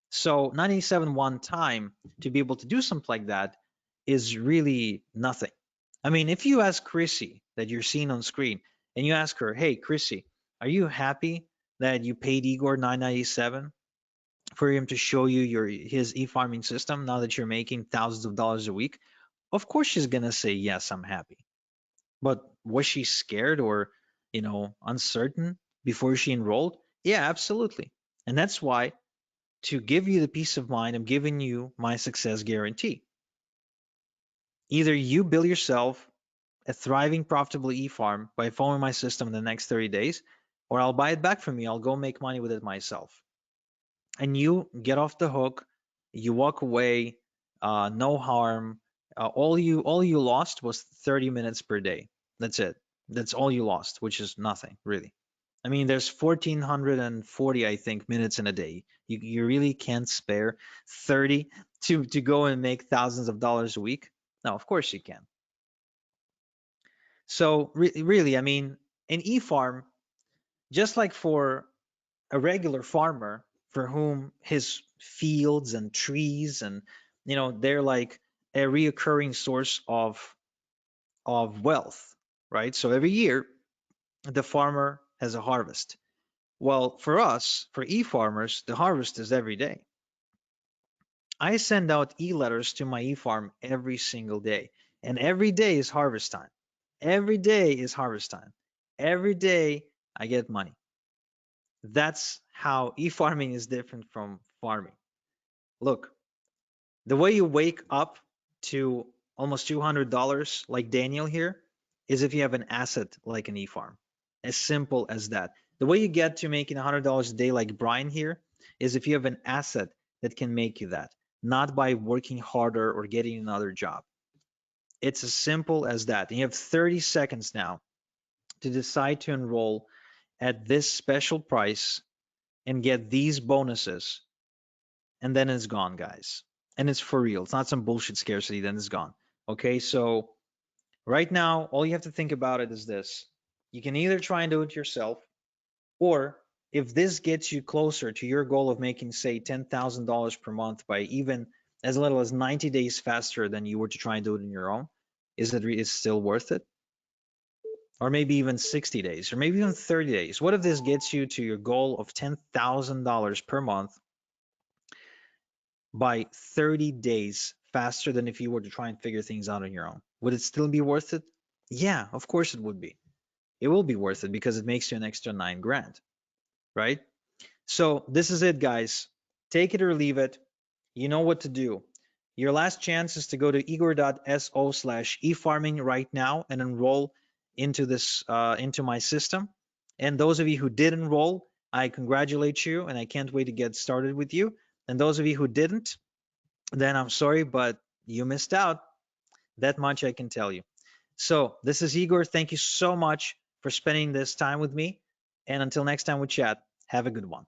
So 997 one time to be able to do something like that is really nothing. I mean, if you ask Chrissy that you're seeing on screen and you ask her, hey, Chrissy, are you happy that you paid Igor 997 for him to show you his e-farming system now that you're making thousands of dollars a week? Of course she's gonna say, yes, I'm happy. But was she scared or, uncertain before she enrolled? Yeah, absolutely. And that's why, to give you the peace of mind, I'm giving you my success guarantee. Either you build yourself a thriving, profitable e-farm by following my system in the next 30 days, or I'll buy it back from you. I'll go make money with it myself. And you get off the hook, you walk away, no harm. All you lost was 30 minutes per day. That's it. That's all you lost, which is nothing really. I mean, there's 1440, I think, minutes in a day. You really can't spare 30 to go and make thousands of dollars a week. No, of course you can. So really, I mean, an e-farm, just like for a regular farmer for whom his fields and trees and they're like a reoccurring source of wealth, right? So every year the farmer has a harvest. Well, for us, for e-farmers, the harvest is every day. I send out e-letters to my e-farm every single day, and every day is harvest time. Every day is harvest time. Every day I get money. That's how e-farming is different from farming. Look, the way you wake up to almost $200 like Daniel here is if you have an asset like an e-farm. As simple as that. The way you get to making $100 a day like Brian here is if you have an asset that can make you that, not by working harder or getting another job. It's as simple as that. And you have 30 seconds now to decide to enroll at this special price and get these bonuses, and then it's gone, guys. And it's for real. It's not some bullshit scarcity, then it's gone. Okay, so right now, all you have to think about it is this. You can either try and do it yourself, or if this gets you closer to your goal of making, say, $10,000 per month by even as little as 90 days faster than you were to try and do it on your own, is it still worth it? Or maybe even 60 days, or maybe even 30 days. What if this gets you to your goal of $10,000 per month by 30 days faster than if you were to try and figure things out on your own? Would it still be worth it? Yeah, of course it would be. It will be worth it because it makes you an extra 9 grand, right? So this is it, guys. Take it or leave it. You know what to do. Your last chance is to go to igor.so/efarming right now and enroll into this into my system. And those of you who did enroll, I congratulate you and I can't wait to get started with you. And those of you who didn't, then I'm sorry, but you missed out. That much I can tell you. So this is Igor. Thank you so much for spending this time with me. And until next time we chat, have a good one.